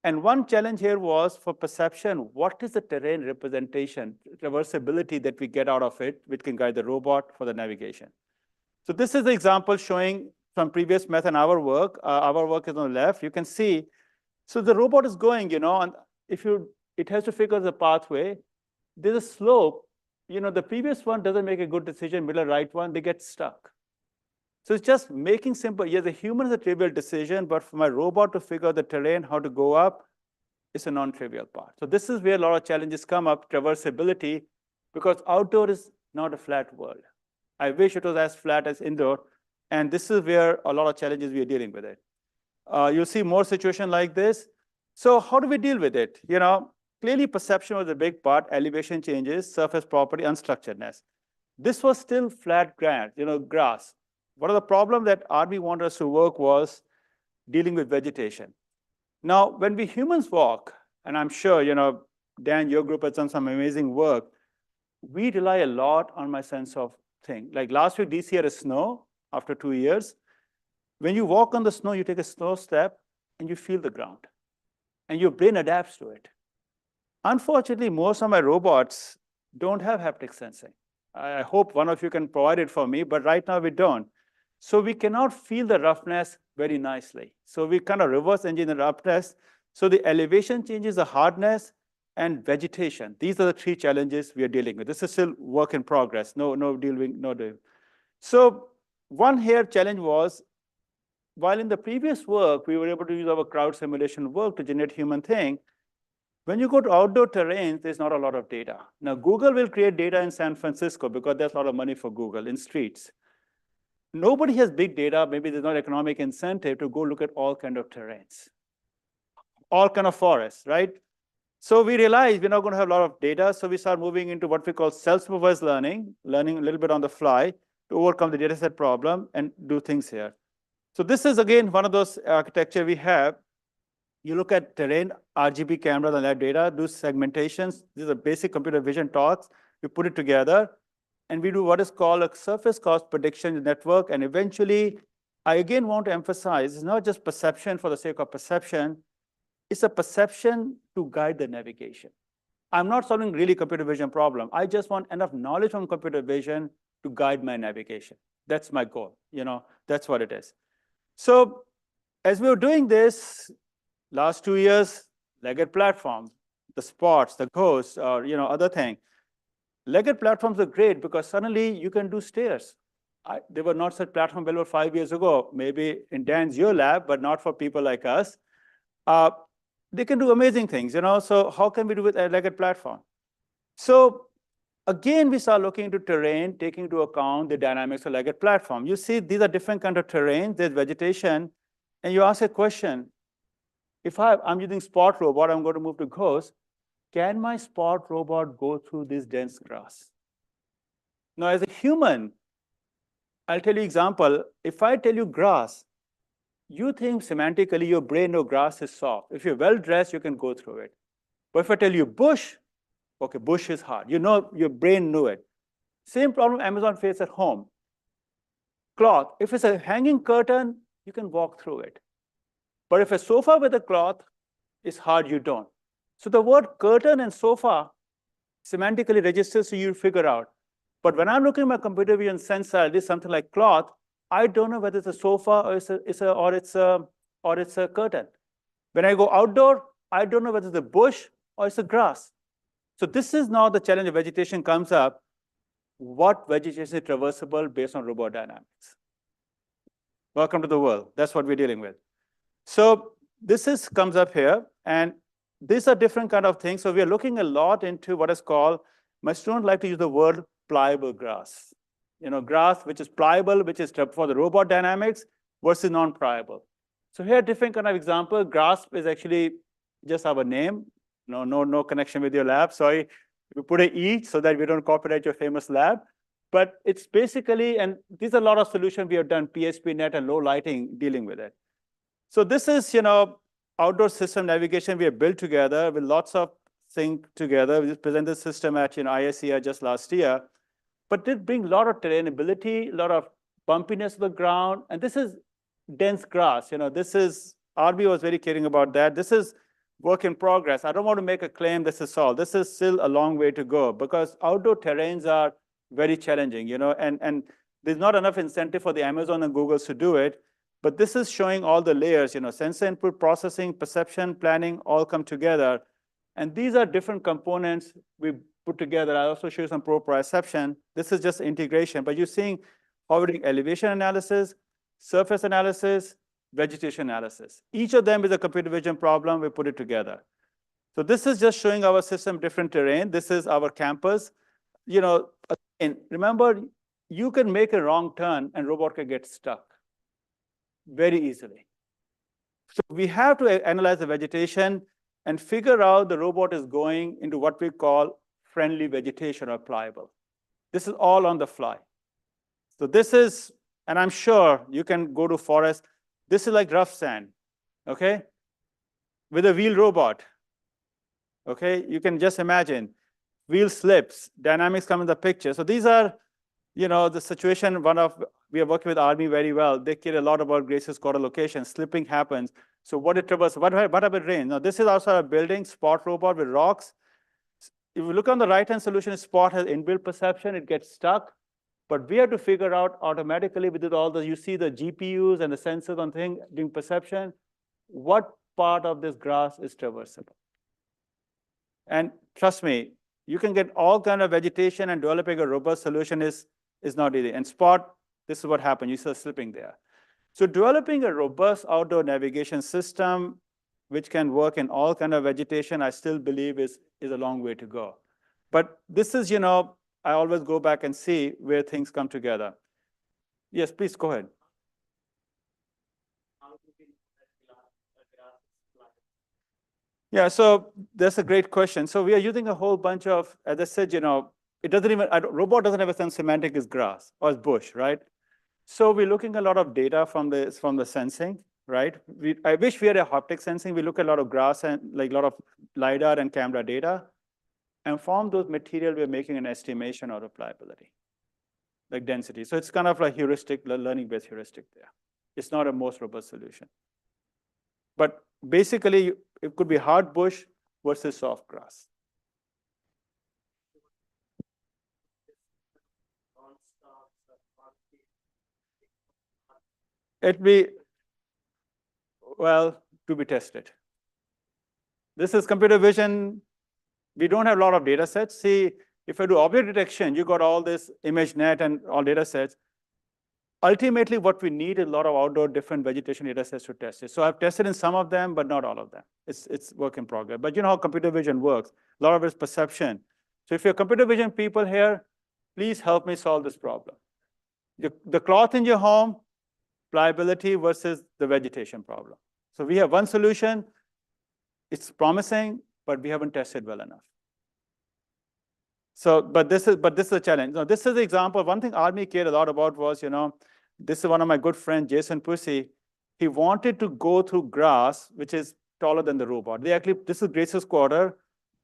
B: And one challenge here was for perception, what is the terrain representation, traversability that we get out of it, which can guide the robot for the navigation. So this is the example showing from previous method and our work. Our work is on the left. You can see, so the robot is going, you know, and it has to figure the pathway. There's a slope. You know, the previous one doesn't make a good decision, middle right one, they get stuck. So it's just making simple. Yes, the human is a trivial decision, but for my robot to figure out the terrain, how to go up, it's a non-trivial part. So this is where a lot of challenges come up, traversability, because outdoor is not a flat world. I wish it was as flat as indoor. And this is where a lot of challenges we are dealing with it. You'll see more situation like this. So how do we deal with it? You know, clearly perception was a big part, elevation changes, surface property, unstructuredness. This was still flat ground, you know, grass. One of the problems that RB wanted us to work was dealing with vegetation. Now, when we humans walk, and I'm sure, you know, Dan, your group has done some amazing work, we rely a lot on my sense of thing. Like last week, DC had a snow after 2 years. When you walk on the snow, you take a slow step and you feel the ground. And your brain adapts to it. Unfortunately, most of my robots don't have haptic sensing. I hope one of you can provide it for me, but right now we don't. So we cannot feel the roughness very nicely. So we kind of reverse engineer the roughness. So the elevation changes, the hardness, and vegetation. These are the three challenges we are dealing with. This is still work in progress. No deal. So one here challenge was, while in the previous work, we were able to use our crowd simulation work to generate human thing, when you go to outdoor terrains, there's not a lot of data. Now, Google will create data in San Francisco because there's a lot of money for Google in streets. Nobody has big data. Maybe there's not economic incentive to go look at all kind of terrains, all kind of forests, right? So we realized we're not going to have a lot of data, so we start moving into what we call self-supervised learning a little bit on the fly to overcome the data set problem and do things here. So this is, again, one of those architecture we have. You look at terrain, RGB cameras and lab data, do segmentations. These are basic computer vision talks. We put it together, and we do what is called a surface cost prediction network. And eventually, I again want to emphasize, it's not just perception for the sake of perception. It's a perception to guide the navigation. I'm not solving really computer vision problem. I just want enough knowledge from computer vision to guide my navigation. That's my goal. That's what it is. So as we were doing this, last 2 years, legged platforms, the spots, the ghosts, or other thing. Legged platforms are great because suddenly you can do stairs. There were not such platform available 5 years ago, maybe in Dan's your lab, but not for people like us. They can do amazing things, so how can we do with a legged platform? So again, we start looking into terrain, taking into account the dynamics of legged platform. You see, these are different kind of terrain, there's vegetation, and you ask a question, if I'm using spot robot, I'm going to move to ghost, can my spot robot go through this dense grass? Now, as a human, I'll tell you example, if I tell you grass, you think semantically your brain knows grass is soft. If you're well-dressed, you can go through it. But if I tell you bush, okay, bush is hard. Your brain knew it. Same problem Amazon faced at home. Cloth, if it's a hanging curtain, you can walk through it. But if a sofa with a cloth is hard, you don't. So the word curtain and sofa semantically registers so you figure out. But when I'm looking at my computer vision sensor, it is something like cloth, I don't know whether it's a sofa or it's a curtain. When I go outdoor, I don't know whether it's a bush or it's a grass. So this is now the challenge of vegetation comes up. What vegetation is traversable based on robot dynamics? Welcome to the world. That's what we're dealing with. So this comes up here, and these are different kind of things. So we are looking a lot into what is called, my students like to use the word pliable grass. Grass which is pliable, which is for the robot dynamics versus non-pliable. So here, different kind of example. Grass is actually just our name. No connection with your lab. Sorry, we put an E so that we don't copyright your famous lab. But it's basically, and these are a lot of solutions we have done, PSP net and low lighting dealing with it. So this is, outdoor system navigation we have built together with lots of things together. We just presented the system at ISER just last year. But did bring a lot of terrainability, a lot of bumpiness of the ground, and this is dense grass. This is, RB was very caring about that. This is work in progress. I don't want to make a claim this is solved. This is still a long way to go because outdoor terrains are very challenging, and there's not enough incentive for the Amazon and Googles to do it. But this is showing all the layers, sensor input, processing, perception, planning, all come together. And these are different components we put together. I also show you some proprioception. This is just integration, but you're seeing how we're doing elevation analysis, surface analysis, vegetation analysis. Each of them is a computer vision problem. We put it together. So this is just showing our system different terrain. This is our campus. And remember, you can make a wrong turn and robot can get stuck very easily. So we have to analyze the vegetation and figure out the robot is going into what we call friendly vegetation or pliable. This is all on the fly. So this is, and I'm sure you can go to forest. This is like rough sand, okay? With a wheel robot, okay? You can just imagine, wheel slips, dynamics come in the picture. So these are, the situation, we are working with Army very well. They care a lot about Grace's quarter location. Slipping happens. So what about rain? Now this is also a building, spot robot with rocks. If you look on the right-hand solution, spot has inbuilt perception, it gets stuck. But we have to figure out automatically with all the, you see the GPUs and the sensors on thing doing perception, what part of this grass is traversable. And trust me, you can get all kind of vegetation, and developing a robust solution is not easy. And spot, this is what happened. You saw slipping there. So developing a robust outdoor navigation system, which can work in all kind of vegetation, I still believe is a long way to go. But this is, I always go back and see where things come together. Yes, please go ahead. Yeah, so that's a great question. So we are using a whole bunch of, as I said, it doesn't even, robot doesn't have a sense semantic is grass or is bush, right? So we're looking a lot of data from the sensing, right? I wish we had a haptic sensing. We look at a lot of grass and like a lot of LiDAR and camera data. And from those material, we're making an estimation of pliability, like density. So it's kind of like heuristic, learning-based heuristic there. It's not a most robust solution. But basically, it could be hard bush versus soft grass. It'd be, well, to be tested. This is computer vision. We don't have a lot of data sets. See, if I do object detection, you got all this ImageNet and all data sets. Ultimately, what we need is a lot of outdoor different vegetation data sets to test it. So I've tested in some of them, but not all of them. It's work in progress. But you know how computer vision works. A lot of it is perception. So if you're computer vision people here, please help me solve this problem. The cloth in your home, pliability versus the vegetation problem. So we have one solution. It's promising, but we haven't tested well enough. So, but this is a challenge. Now, this is the example. One thing Army cared a lot about was, this is one of my good friends, Jason Pussy. He wanted to go through grass, which is taller than the robot. This is Grace's quarter.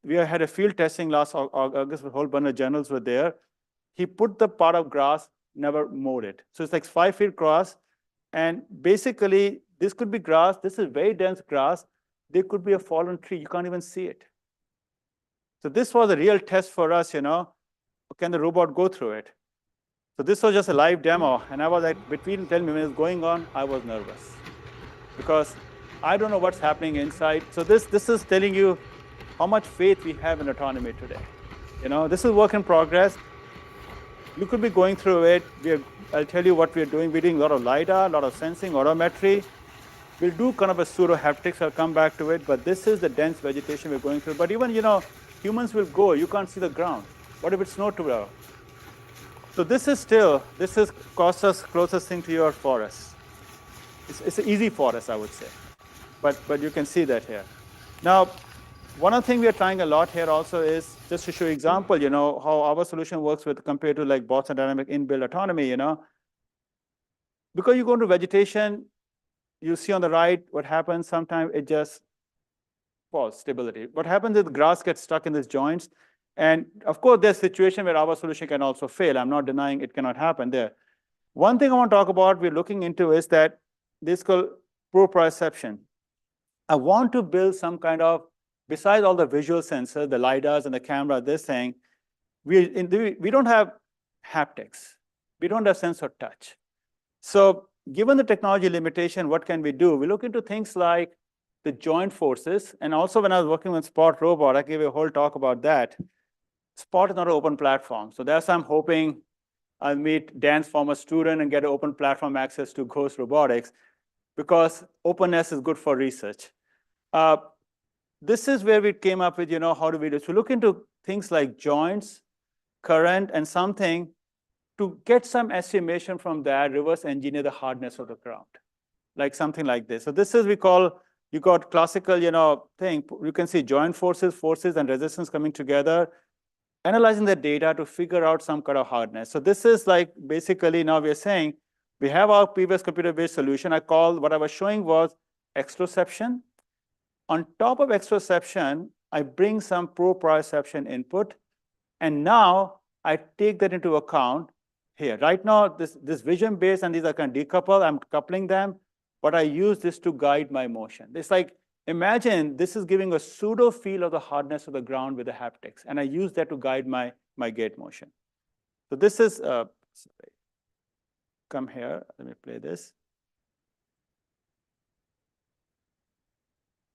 B: We had a field testing last August, a whole bunch of journals were there. He put the part of grass, never mowed it. So it's like 5 feet across. And basically, this could be grass. This is very dense grass. There could be a fallen tree. You can't even see it. So this was a real test for us, can the robot go through it? So this was just a live demo, and I was like, between 10 minutes going on, I was nervous because I don't know what's happening inside. So this is telling you how much faith we have in autonomy today. This is work in progress. You could be going through it. I'll tell you what we're doing. We're doing a lot of LiDAR, a lot of sensing, odometry. We'll do kind of a pseudo haptics. I'll come back to it, but this is the dense vegetation we're going through. But even, humans will go. You can't see the ground. What if it's snow tomorrow? So this is cost us closest thing to your forest. It's an easy forest, I would say. But you can see that here. Now, one of the things we are trying a lot here also is just to show you example, how our solution works with compared to like Boston Dynamic inbuilt autonomy, Because you go into vegetation, you see on the right what happens. Sometimes it just falls, stability. What happens is the grass gets stuck in these joints. And of course, there's a situation where our solution can also fail. I'm not denying it cannot happen there. One thing I want to talk about, we're looking into is that this is called proprioception. I want to build some kind of, besides all the visual sensors, the LiDARs and the camera, this thing, we don't have haptics. We don't have sense of touch. So given the technology limitation, what can we do? We look into things like the joint forces. And also when I was working with Spot Robot, I gave a whole talk about that. Spot is not an open platform. So that's I'm hoping I'll meet Dan's former student and get an open platform access to Ghost Robotics because openness is good for research. This is where we came up with, how do we do? So look into things like joints, current, and something to get some estimation from that, reverse engineer the hardness of the ground, like something like this. So this is, you got classical, thing. You can see joint forces and resistance coming together, analyzing the data to figure out some kind of hardness. So this is like, basically now we're saying, we have our previous computer-based solution. What I was showing was extroception. On top of extroception, I bring some proprioception input. And now I take that into account here. Right now, this vision-based and these are kind of decoupled. I'm coupling them, but I use this to guide my motion. It's like, imagine this is giving a pseudo feel of the hardness of the ground with the haptics. And I use that to guide my gate motion. So this is, come here, let me play this.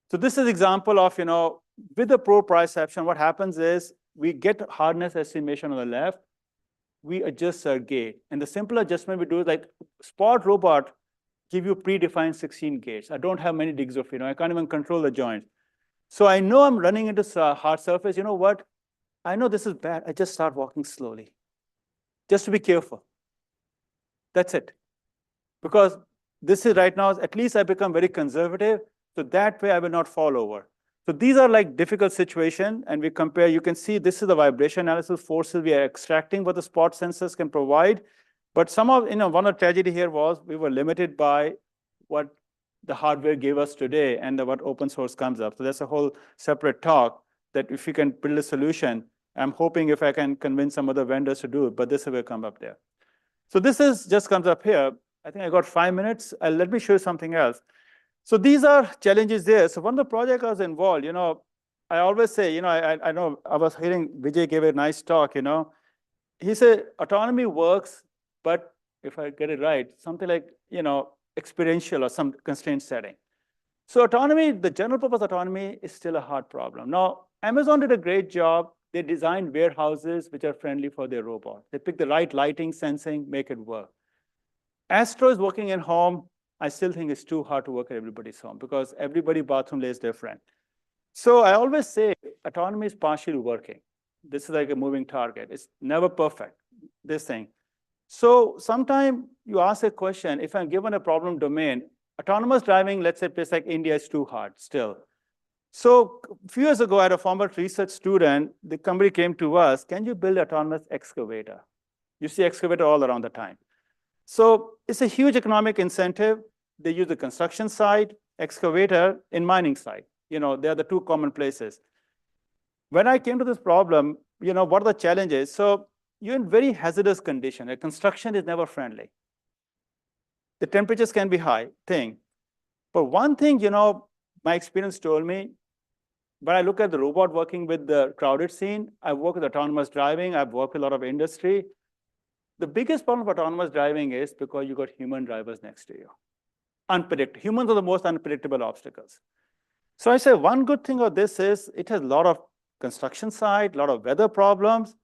B: So this is example of, with the proprioception, what happens is we get hardness estimation on the left, we adjust our gate. And the simple adjustment we do is like Spot Robot give you predefined 16 gates. I don't have many digs of, I can't even control the joints. So I know I'm running into hard surface. You know what? I know this is bad. I just start walking slowly, just to be careful. That's it. Because this is right now, at least I become very conservative. So that way I will not fall over. So these are like difficult situation, and we compare, you can see this is the vibration analysis forces we are extracting what the spot sensors can provide. But some of, one of the tragedy here was we were limited by what the hardware gave us today and what open source comes up. So that's a whole separate talk that if we can build a solution, I'm hoping if I can convince some other vendors to do it, but this will come up there. So this is just comes up here. I think I got 5 minutes. Let me show you something else. So these are challenges there. So when the project was involved, I always say, I know I was hearing Vijay gave a nice talk, he said autonomy works, but if I get it right, something like, experiential or some constraint setting. So autonomy, the general purpose autonomy is still a hard problem. Now, Amazon did a great job. They designed warehouses which are friendly for their robot. They pick the right lighting, sensing, make it work. Astro is working in home. I still think it's too hard to work at everybody's home because everybody's bathroom lays different. So I always say autonomy is partially working. This is like a moving target. It's never perfect, this thing. So sometimes you ask a question, if I'm given a problem domain, autonomous driving, let's say place like India is too hard still. So a few years ago, I had a former research student, the company came to us, can you build autonomous excavator? You see excavator all around the time. So it's a huge economic incentive. They use the construction side, excavator in mining side. They are the two common places. When I came to this problem, what are the challenges? So you're in very hazardous condition. A construction is never friendly. The temperatures can be high thing. But one thing, my experience told me, when I look at the robot working with the crowded scene, I've worked with autonomous driving, I've worked with a lot of industry. The biggest problem of autonomous driving is because you got human drivers next to you. Unpredictable. Humans are the most unpredictable obstacles. So I say one good thing of this is it has a lot of construction side, a lot of weather problems,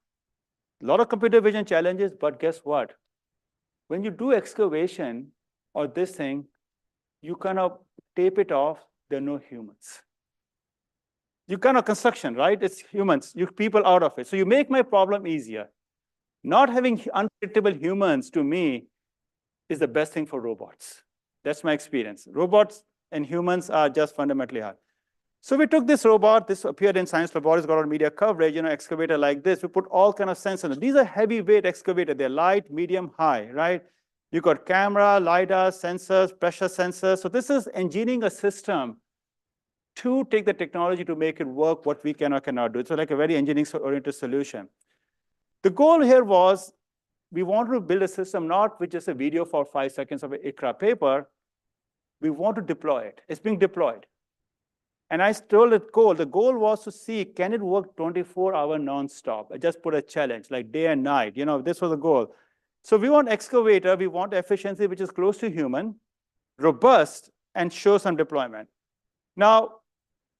B: a lot of computer vision challenges, but guess what? When you do excavation or this thing, you kind of tape it off, there are no humans. You kind of construction, right? It's humans, you people out of it. So you make my problem easier. Not having unpredictable humans, to me, is the best thing for robots. That's my experience. Robots and humans are just fundamentally hard. So we took this robot, this appeared in Science Laboratories, got on media coverage, excavator like this. We put all kind of sensors. These are heavyweight excavator. They're light, medium, high, right? You got camera, LiDAR, sensors, pressure sensors. So this is engineering a system to take the technology to make it work what we can or cannot do. It's like a very engineering-oriented solution. The goal here was we wanted to build a system not with just a video for 5 seconds of an ICRA paper. We want to deploy it. It's being deployed. And I told the goal was to see, can it work 24-hour nonstop? I just put a challenge, like day and night. This was the goal. So we want excavator, we want efficiency, which is close to human, robust, and show some deployment. Now,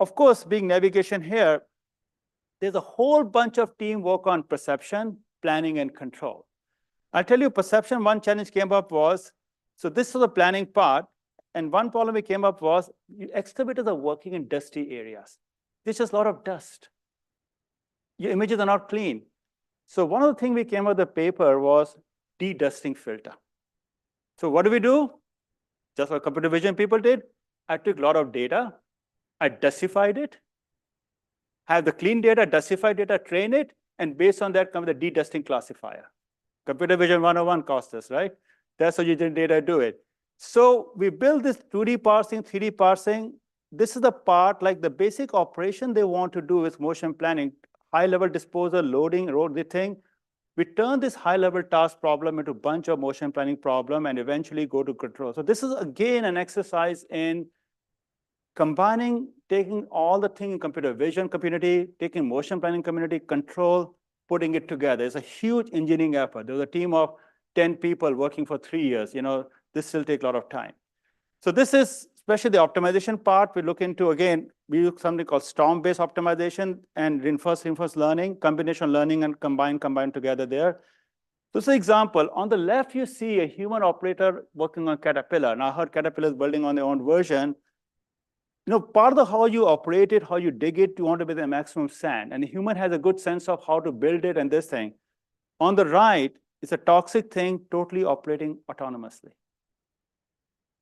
B: of course, being navigation here, there's a whole bunch of teamwork on perception, planning, and control. I'll tell you, perception, one challenge came up was, so this was the planning part, and one problem we came up was, excavators are working in dusty areas. There's just a lot of dust. Your images are not clean. So one of the things we came up with the paper was de-dusting filter. So what do we do? Just what computer vision people did. I took a lot of data, I dustified it, have the clean data, dustified data, train it, and based on that comes the de-dusting classifier. Computer vision 101 cost us, right? That's how you generate data, do it. So we build this 2D parsing, 3D parsing. This is the part, like the basic operation they want to do with motion planning, high-level disposal, loading, road the thing. We turn this high-level task problem into a bunch of motion planning problem and eventually go to control. So this is, again, an exercise in combining, taking all the thing in computer vision community, taking motion planning community, control, putting it together. It's a huge engineering effort. There was a team of 10 people working for 3 years. This still takes a lot of time. So this is, especially the optimization part, we look into, again, we use something called storm-based optimization and reinforced learning, combination learning and combine together there. So this is an example. On the left, you see a human operator working on Caterpillar. Now I heard Caterpillar is building on their own version. Part of how you operate it, how you dig it, you want to be the maximum sand. And the human has a good sense of how to build it and this thing. On the right, it's a toxic thing, totally operating autonomously.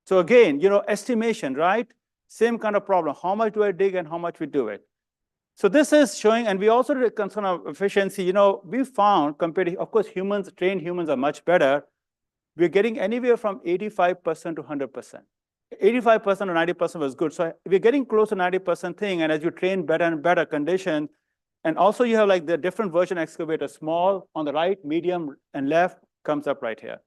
B: So again, estimation, right? Same kind of problem. How much do I dig and how much we do it? So this is showing, and we also did a concern of efficiency. You know, we found compared to, of course, trained humans are much better. We're getting anywhere from 85% to 100%. 85% or 90% was good. So we're getting close to 90% thing. And as you train better and better condition, and also you have like the different version excavator, small on the right, medium, and left comes up right here.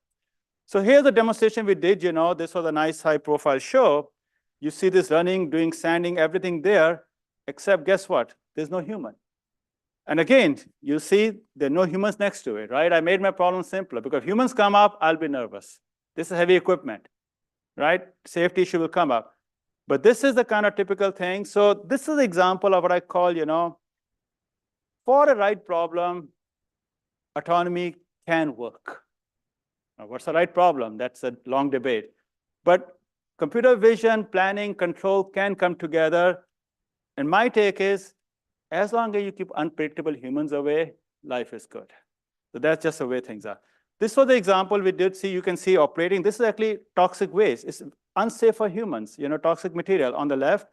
B: So here's the demonstration we did. You know, this was a nice high profile show. You see this running, doing sanding, everything there, except guess what? There's no human. And again, you see there are no humans next to it, right? I made my problem simpler because if humans come up, I'll be nervous. This is heavy equipment, right? Safety issue will come up. But this is the kind of typical thing. So this is an example of what I call, you know, for a right problem, autonomy can work. Now, what's the right problem? That's a long debate. But computer vision, planning, control can come together. And my take is, as long as you keep unpredictable humans away, life is good. So that's just the way things are. This was the example we did see. You can see operating. This is actually toxic waste. It's unsafe for humans, you know, toxic material on the left.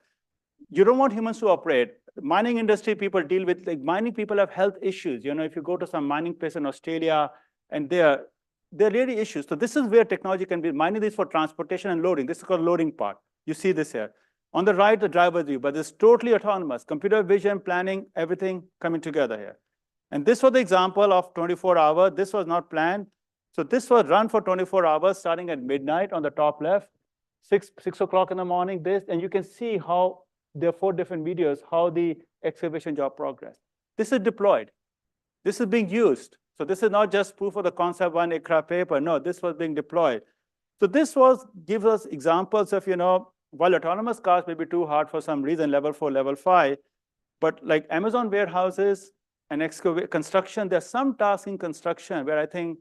B: You don't want humans to operate. Mining industry people deal with, like mining people have health issues. You know, if you go to some mining place in Australia, and there are really issues. So this is where technology can be. Mining is for transportation and loading. This is called loading part. You see this here. On the right, the driver's view, but it's totally autonomous. Computer vision, planning, everything coming together here. And this was the example of 24-hour. This was not planned. So this was run for 24 hours, starting at midnight on the top left, 6 o'clock in the morning, this, and you can see how there are 4 different videos, how the excavation job progressed. This is deployed. This is being used. So this is not just proof of the concept one aircraft paper. No, this was being deployed. So this gives us examples of, you know, while autonomous cars may be too hard for some reason, level 4, level 5, but like Amazon warehouses and construction, there's some tasks in construction where I think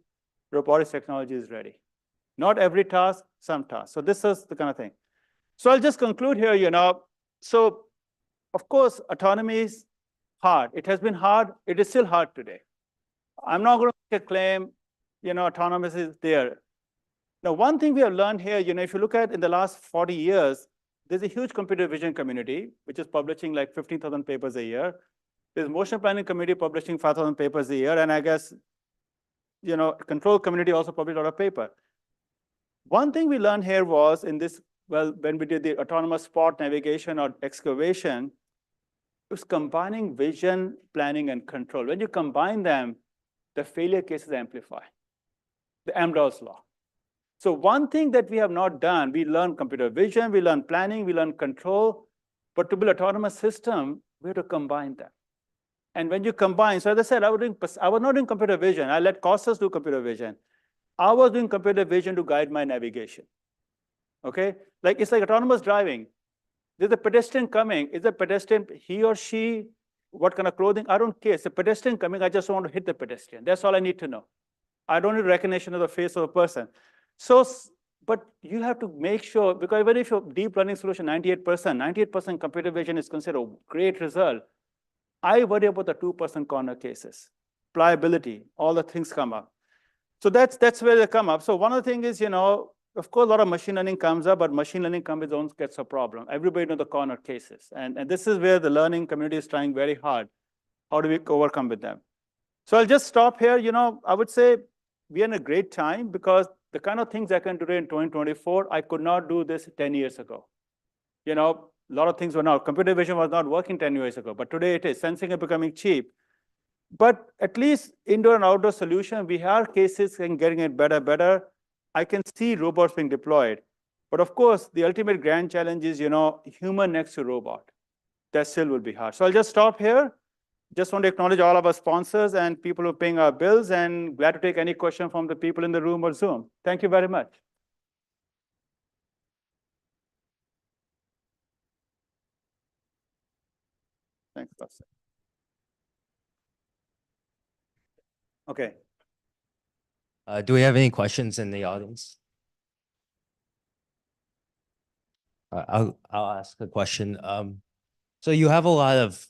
B: robotics technology is ready. Not every task, some tasks. So this is the kind of thing. So I'll just conclude here, you know. So of course, autonomy is hard. It has been hard. It is still hard today. I'm not going to make a claim, you know, autonomous is there. Now, one thing we have learned here, you know, if you look at in the last 40 years, there's a huge computer vision community, which is publishing like 15,000 papers a year. There's motion planning community publishing 5,000 papers a year. And I guess, you know, control community also published a lot of paper. One thing we learned here was in this, well, when we did the autonomous spot navigation or excavation, it was combining vision, planning, and control. When you combine them, the failure cases amplify. The Amdahl's law. So one thing that we have not done, we learn computer vision, we learn planning, we learn control, but to build autonomous system, we have to combine them. And when you combine, so as I said, I was not doing computer vision. I let Costas do computer vision. I was doing computer vision to guide my navigation. Okay, like it's like autonomous driving. There's a pedestrian coming. Is the pedestrian he or she? What kind of clothing? I don't care. It's a pedestrian coming. I just want to hit the pedestrian. That's all I need to know. I don't need recognition of the face of a person. So, but you have to make sure, because even if your deep learning solution 98% computer vision is considered a great result, I worry about the 2% corner cases, pliability, all the things come up. So that's where they come up. So one of the things is, you know, of course, a lot of machine learning comes up, but machine learning comes with its own gets a problem. Everybody knows the corner cases. And this is where the learning community is trying very hard. How do we overcome with them? So I'll just stop here. You know, I would say we're in a great time because the kind of things I can do in 2024, I could not do this 10 years ago. You know, a lot of things were not. Computer vision was not working 10 years ago, but today it is. Sensing is becoming cheap. But at least indoor and outdoor solution, we have cases and getting it better. I can see robots being deployed. But of course, the ultimate grand challenge is, you know, human next to robot. That still will be hard. So I'll just stop here. Just want to acknowledge all of our sponsors and people who are paying our bills, and glad to take any question from the people in the room or Zoom. Thank you very much. Thanks, Pastor. Okay.
G: Do we have any questions in the audience? I'll ask a question. So you have a lot of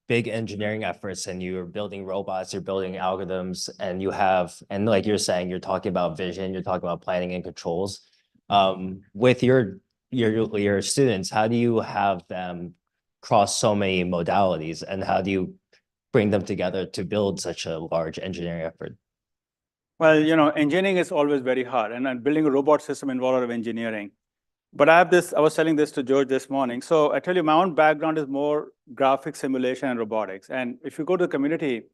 G: big engineering efforts, and you're building robots, you're building algorithms, and you have, and like you're saying, you're talking about vision, you're talking about planning and controls. With your your students, how do you have them cross so many modalities, and how do you bring them together to build such a large engineering effort?
B: Well, engineering is always very hard, and building a robot system involves a lot of engineering. But I was telling this to George this morning. So I tell you, my own background is more graphics simulation and robotics. And if you go to the community,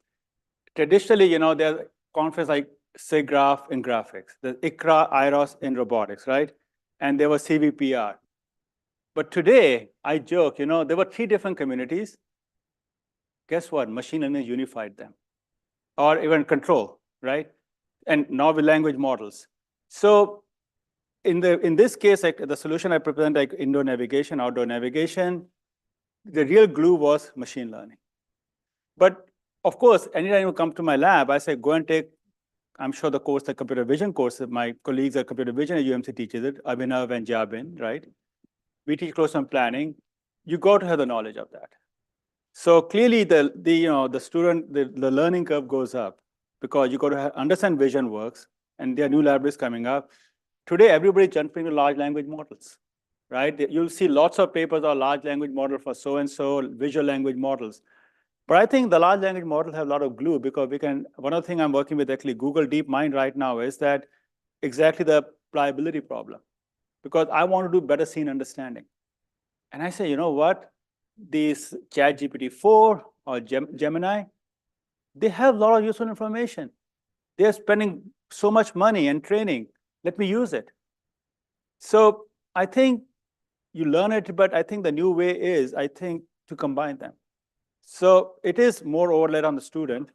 B: traditionally, there's conference like SIGGRAPH in graphics, there's ICRA, IROS in robotics, right? And there was CVPR. But today, I joke, there were 3 different communities. Guess what? Machine learning unified them, or even control, right? And novel language models. So in this case, like the solution I present, like indoor navigation, outdoor navigation, the real glue was machine learning. But of course, anytime you come to my lab, I say, go and take, I'm sure the course, the computer vision course, my colleagues at computer vision at UMC teaches it, Abhinav and Jabin, right? We teach close-term planning. You got to have the knowledge of that. So clearly, the student, the learning curve goes up because you got to understand vision works, and there are new libraries coming up. Today, everybody jumping to large language models, right? You'll see lots of papers on large language model for so-and-so, visual language models. But I think the large language models have a lot of glue because one of the things I'm working with actually Google DeepMind right now is that exactly the pliability problem, because I want to do better scene understanding. And I say, you know what? These ChatGPT-4 or Gemini, they have a lot of useful information. They're spending so much money and training. Let me use it. So I think you learn it, but I think the new way is, to combine them. So it is more overlaid on the student,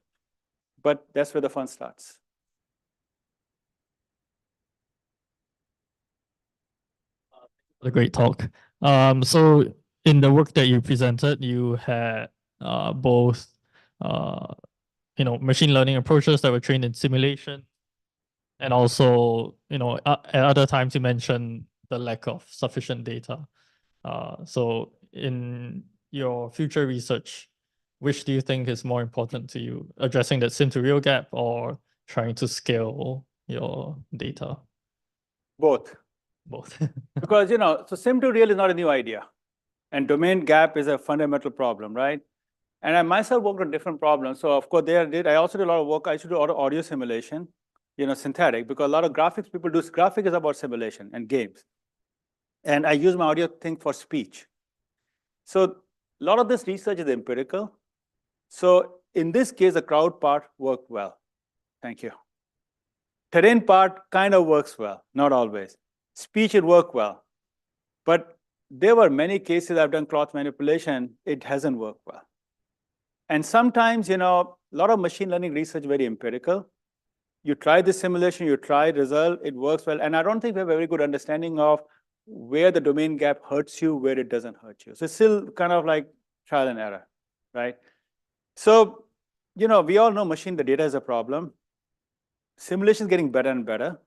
B: but that's where the fun starts.
H: A great talk. So in the work that you presented, you had both machine learning approaches that were trained in simulation, and also at other times you mentioned the lack of sufficient data. So in your future research, which do you think is more important to you, addressing that sim to real gap or trying to scale your data?
B: Both. Because, so sim to real is not a new idea. And domain gap is a fundamental problem, right? And I myself worked on different problems. So of course, I also did a lot of work. I used to do audio simulation, synthetic, because a lot of graphics people do. Graphic is about simulation and games. And I use my audio thing for speech. So a lot of this research is empirical. So in this case, the crowd part worked well. Thank you. Terrain part kind of works well, not always. Speech, it worked well. But there were many cases I've done cloth manipulation, it hasn't worked well. And sometimes, a lot of machine learning research very empirical. You try the simulation, you try result, it works well. And I don't think we have a very good understanding of where the domain gap hurts you, where it doesn't hurt you. So it's still kind of like trial and error, right? So, we all know the data is a problem. Simulation is getting better and better.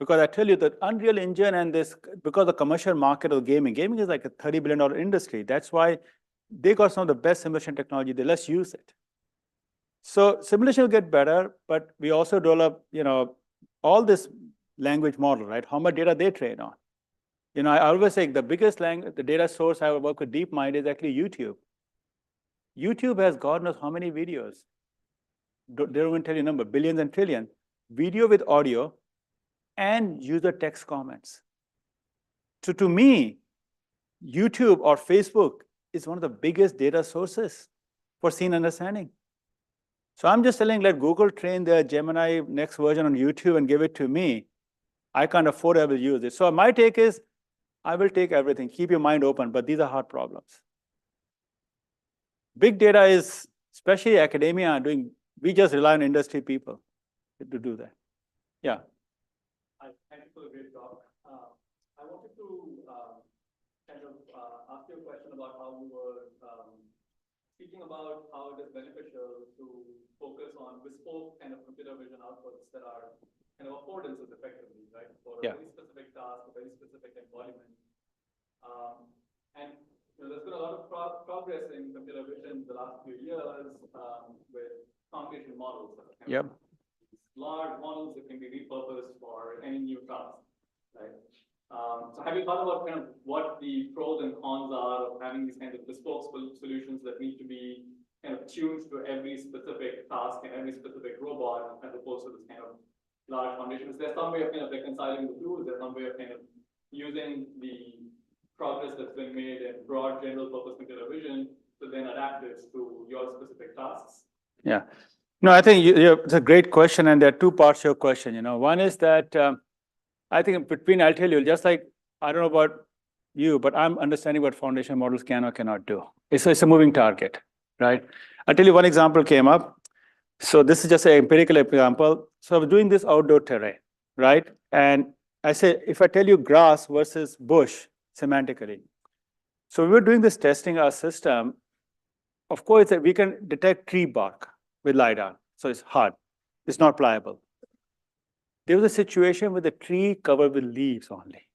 B: Because I tell you that Unreal Engine and because the commercial market of gaming is like a $30 billion industry. That's why they got some of the best simulation technology. Let's use it. So simulation will get better, but we also develop, all this language model, right? How much data they train on. I always say the biggest the data source I work with DeepMind is actually YouTube. YouTube has God knows how many videos. They don't even tell you number, billions and trillions. Video with audio and user text comments. So to me, YouTube or Facebook is one of the biggest data sources for scene understanding. So I'm just telling, let Google train their Gemini next version on YouTube and give it to me. I can't afford, I will use it. So my take is, I will take everything. Keep your mind open, but these are hard problems. Big data is, especially academia, we just rely on industry people to do that. Yeah.
I: Thank you for a great talk. I wanted to ask you a question about how you were speaking about how it is beneficial to focus on bespoke kind of computer vision outputs that are kind of affordances effectively, right? For a very specific task, a very specific embodiment. And there's been a lot of progress in computer vision the last few years with computational models. Large models that can be repurposed for any new task, right? So have you thought about kind of what the pros and cons are of having these kind of bespoke solutions that need to be kind of tuned to every specific task and every specific robot, as opposed to this kind of large foundation? Is there some way of kind of reconciling the two? Is there some way of kind of using the progress that's been made in broad general purpose computer vision to then adapt it to your specific tasks?
B: Yeah. No, I think it's a great question, and there are two parts to your question. One is that I think I'll tell you, just like, I don't know about you, but I'm understanding what foundation models can or cannot do. It's a moving target, right? I'll tell you one example came up. So this is just an empirical example. So I was doing this outdoor terrain, right? And I say, if I tell you grass versus bush semantically. So we were doing this testing our system. Of course, we can detect tree bark with LiDAR. So it's hard. It's not pliable. There was a situation with the tree covered with leaves only.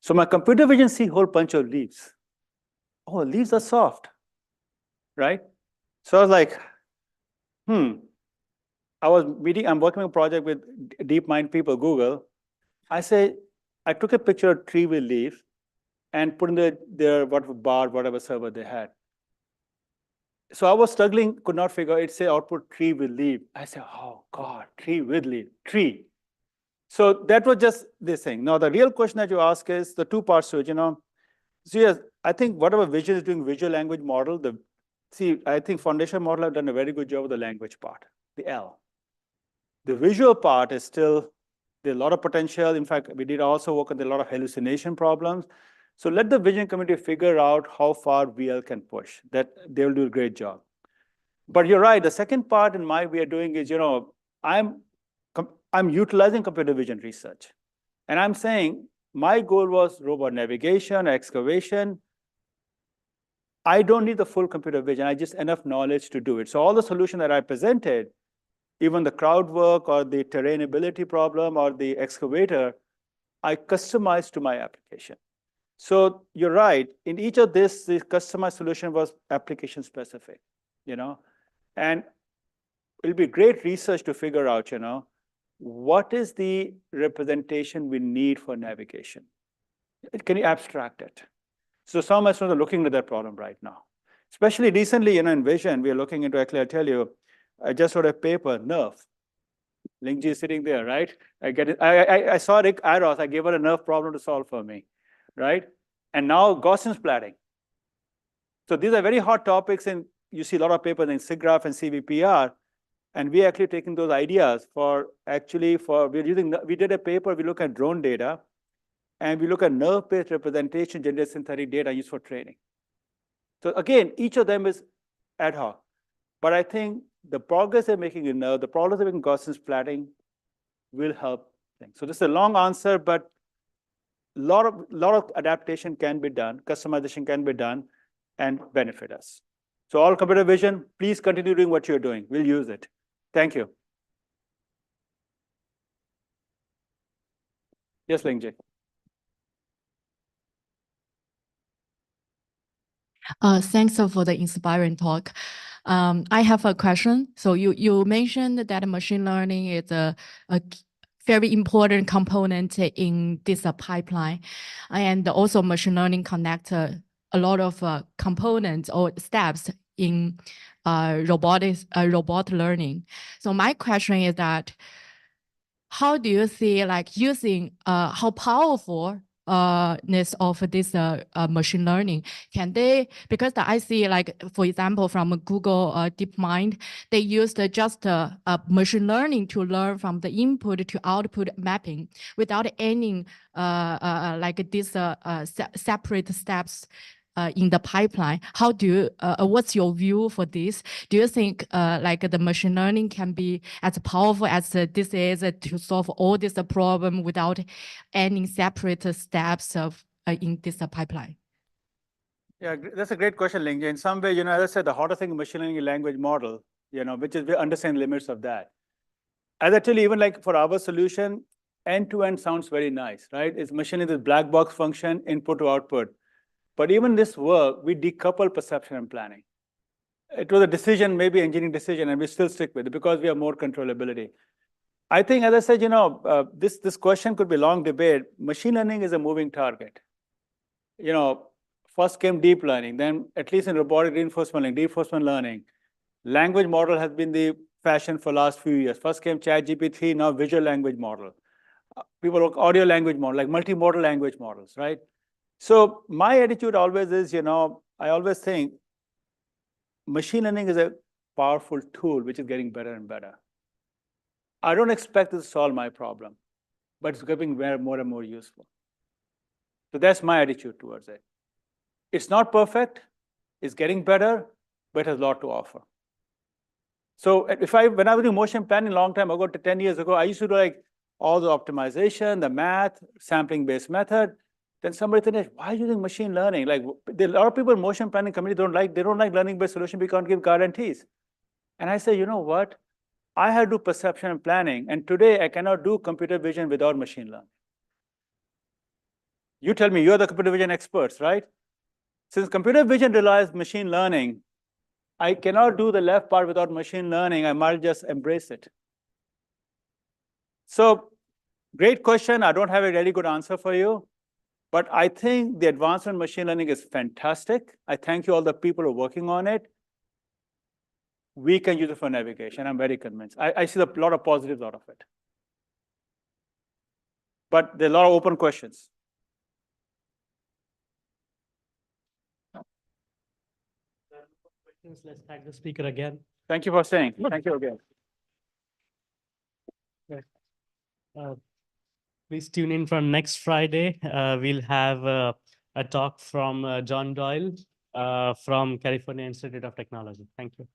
B: So my computer vision see a whole bunch of leaves. Oh, leaves are soft, right? So I was like, I'm working on a project with DeepMind people, Google. I took a picture of a tree with leaves and put in their whatever server they had. So I was struggling, could not figure it, say output tree with leaf. I said, oh God, tree with leaf, tree. So that was just this thing. Now, the real question that you ask is the two parts to it, So yes, I think whatever vision is doing visual language model, I think foundation model have done a very good job with the language part, the L. The visual part is still, there's a lot of potential. In fact, we did also work on a lot of hallucination problems. So let the vision community figure out how far VL can push. That they will do a great job. But you're right. The second part in my way of doing is, I'm utilizing computer vision research, and I'm saying my goal was robot navigation, excavation. I don't need the full computer vision. I just enough knowledge to do it. So all the solution that I presented, even the crowd work or the terrainability problem or the excavator, I customized to my application. So you're right. In each of this, the customized solution was application specific, and it'll be great research to figure out, what is the representation we need for navigation? Can you abstract it? So some students are looking at that problem right now. Especially recently, in vision, we are looking into, actually, I'll tell you, I just wrote a paper, nerve. Lingji is sitting there, right? I saw Rick Aros, I gave her a nerve problem to solve for me, right? And now Gaussian splatting. So these are very hot topics, and you see a lot of papers in SIGGRAPH and CVPR, and we actually taking those ideas we did a paper, we look at drone data, and we look at nerve-based representation, generated synthetic data used for training. So again, each of them is ad hoc. But I think the progress they're making in nerve, the progress they're making in Gaussian splatting will help things. So this is a long answer, but a lot of adaptation can be done, customization can be done, and benefit us. So all computer vision, please continue doing what you're doing. We'll use it. Thank you. Yes, Lingji.
J: Thanks for the inspiring talk. I have a question. So you mentioned that machine learning is a very important component in this pipeline, and also machine learning connects a lot of components or steps in robotics, robot learning. So my question is that, how do you see using how powerful of this machine learning can they, because I see for example from Google DeepMind, they used just machine learning to learn from the input to output mapping without any these separate steps in the pipeline. How do you, what's your view for this? Do you think the machine learning can be as powerful as this is to solve all this problem without any separate steps of in this pipeline?
B: Yeah, that's a great question, Lingji. In some way, as I said, the hottest thing in machine learning is language model, which is we understand the limits of that. As I tell you, even for our solution, end-to-end sounds very nice, right? It's machine learning, this black box function, input to output. But even this work, we decouple perception and planning. It was a decision, maybe engineering decision, and we still stick with it because we have more controllability. I think, as I said, this question could be a long debate. Machine learning is a moving target. First came deep learning, then at least in robotic reinforcement learning, language model has been the fashion for last few years. First came ChatGPT, now visual language model. People look audio language model, like multi-modal language models, right? So my attitude always is, I always think machine learning is a powerful tool which is getting better and better. I don't expect it to solve my problem, but it's getting more and more useful. So that's my attitude towards it. It's not perfect, it's getting better, but it has a lot to offer. So when I was doing motion planning a long time ago, 10 years ago, I used to do like all the optimization, the math, sampling-based method. Then somebody said, why are you using machine learning? Like, a lot of people in motion planning community they don't like learning-based solution because we can't give guarantees. And I say, you know what? I had to do perception and planning, and today I cannot do computer vision without machine learning. You tell me, you're the computer vision experts, right? Since computer vision relies machine learning, I cannot do the left part without machine learning. I might just embrace it. So, great question. I don't have a really good answer for you, but I think the advancement in machine learning is fantastic. I thank you all the people who are working on it. We can use it for navigation. I'm very convinced. I see a lot of positives out of it. But there are a lot of open questions.
A: Let's thank the speaker again.
B: Thank you for staying. Thank you again.
A: Please tune in for next Friday. We'll have a talk from John Doyle from California Institute of Technology. Thank you.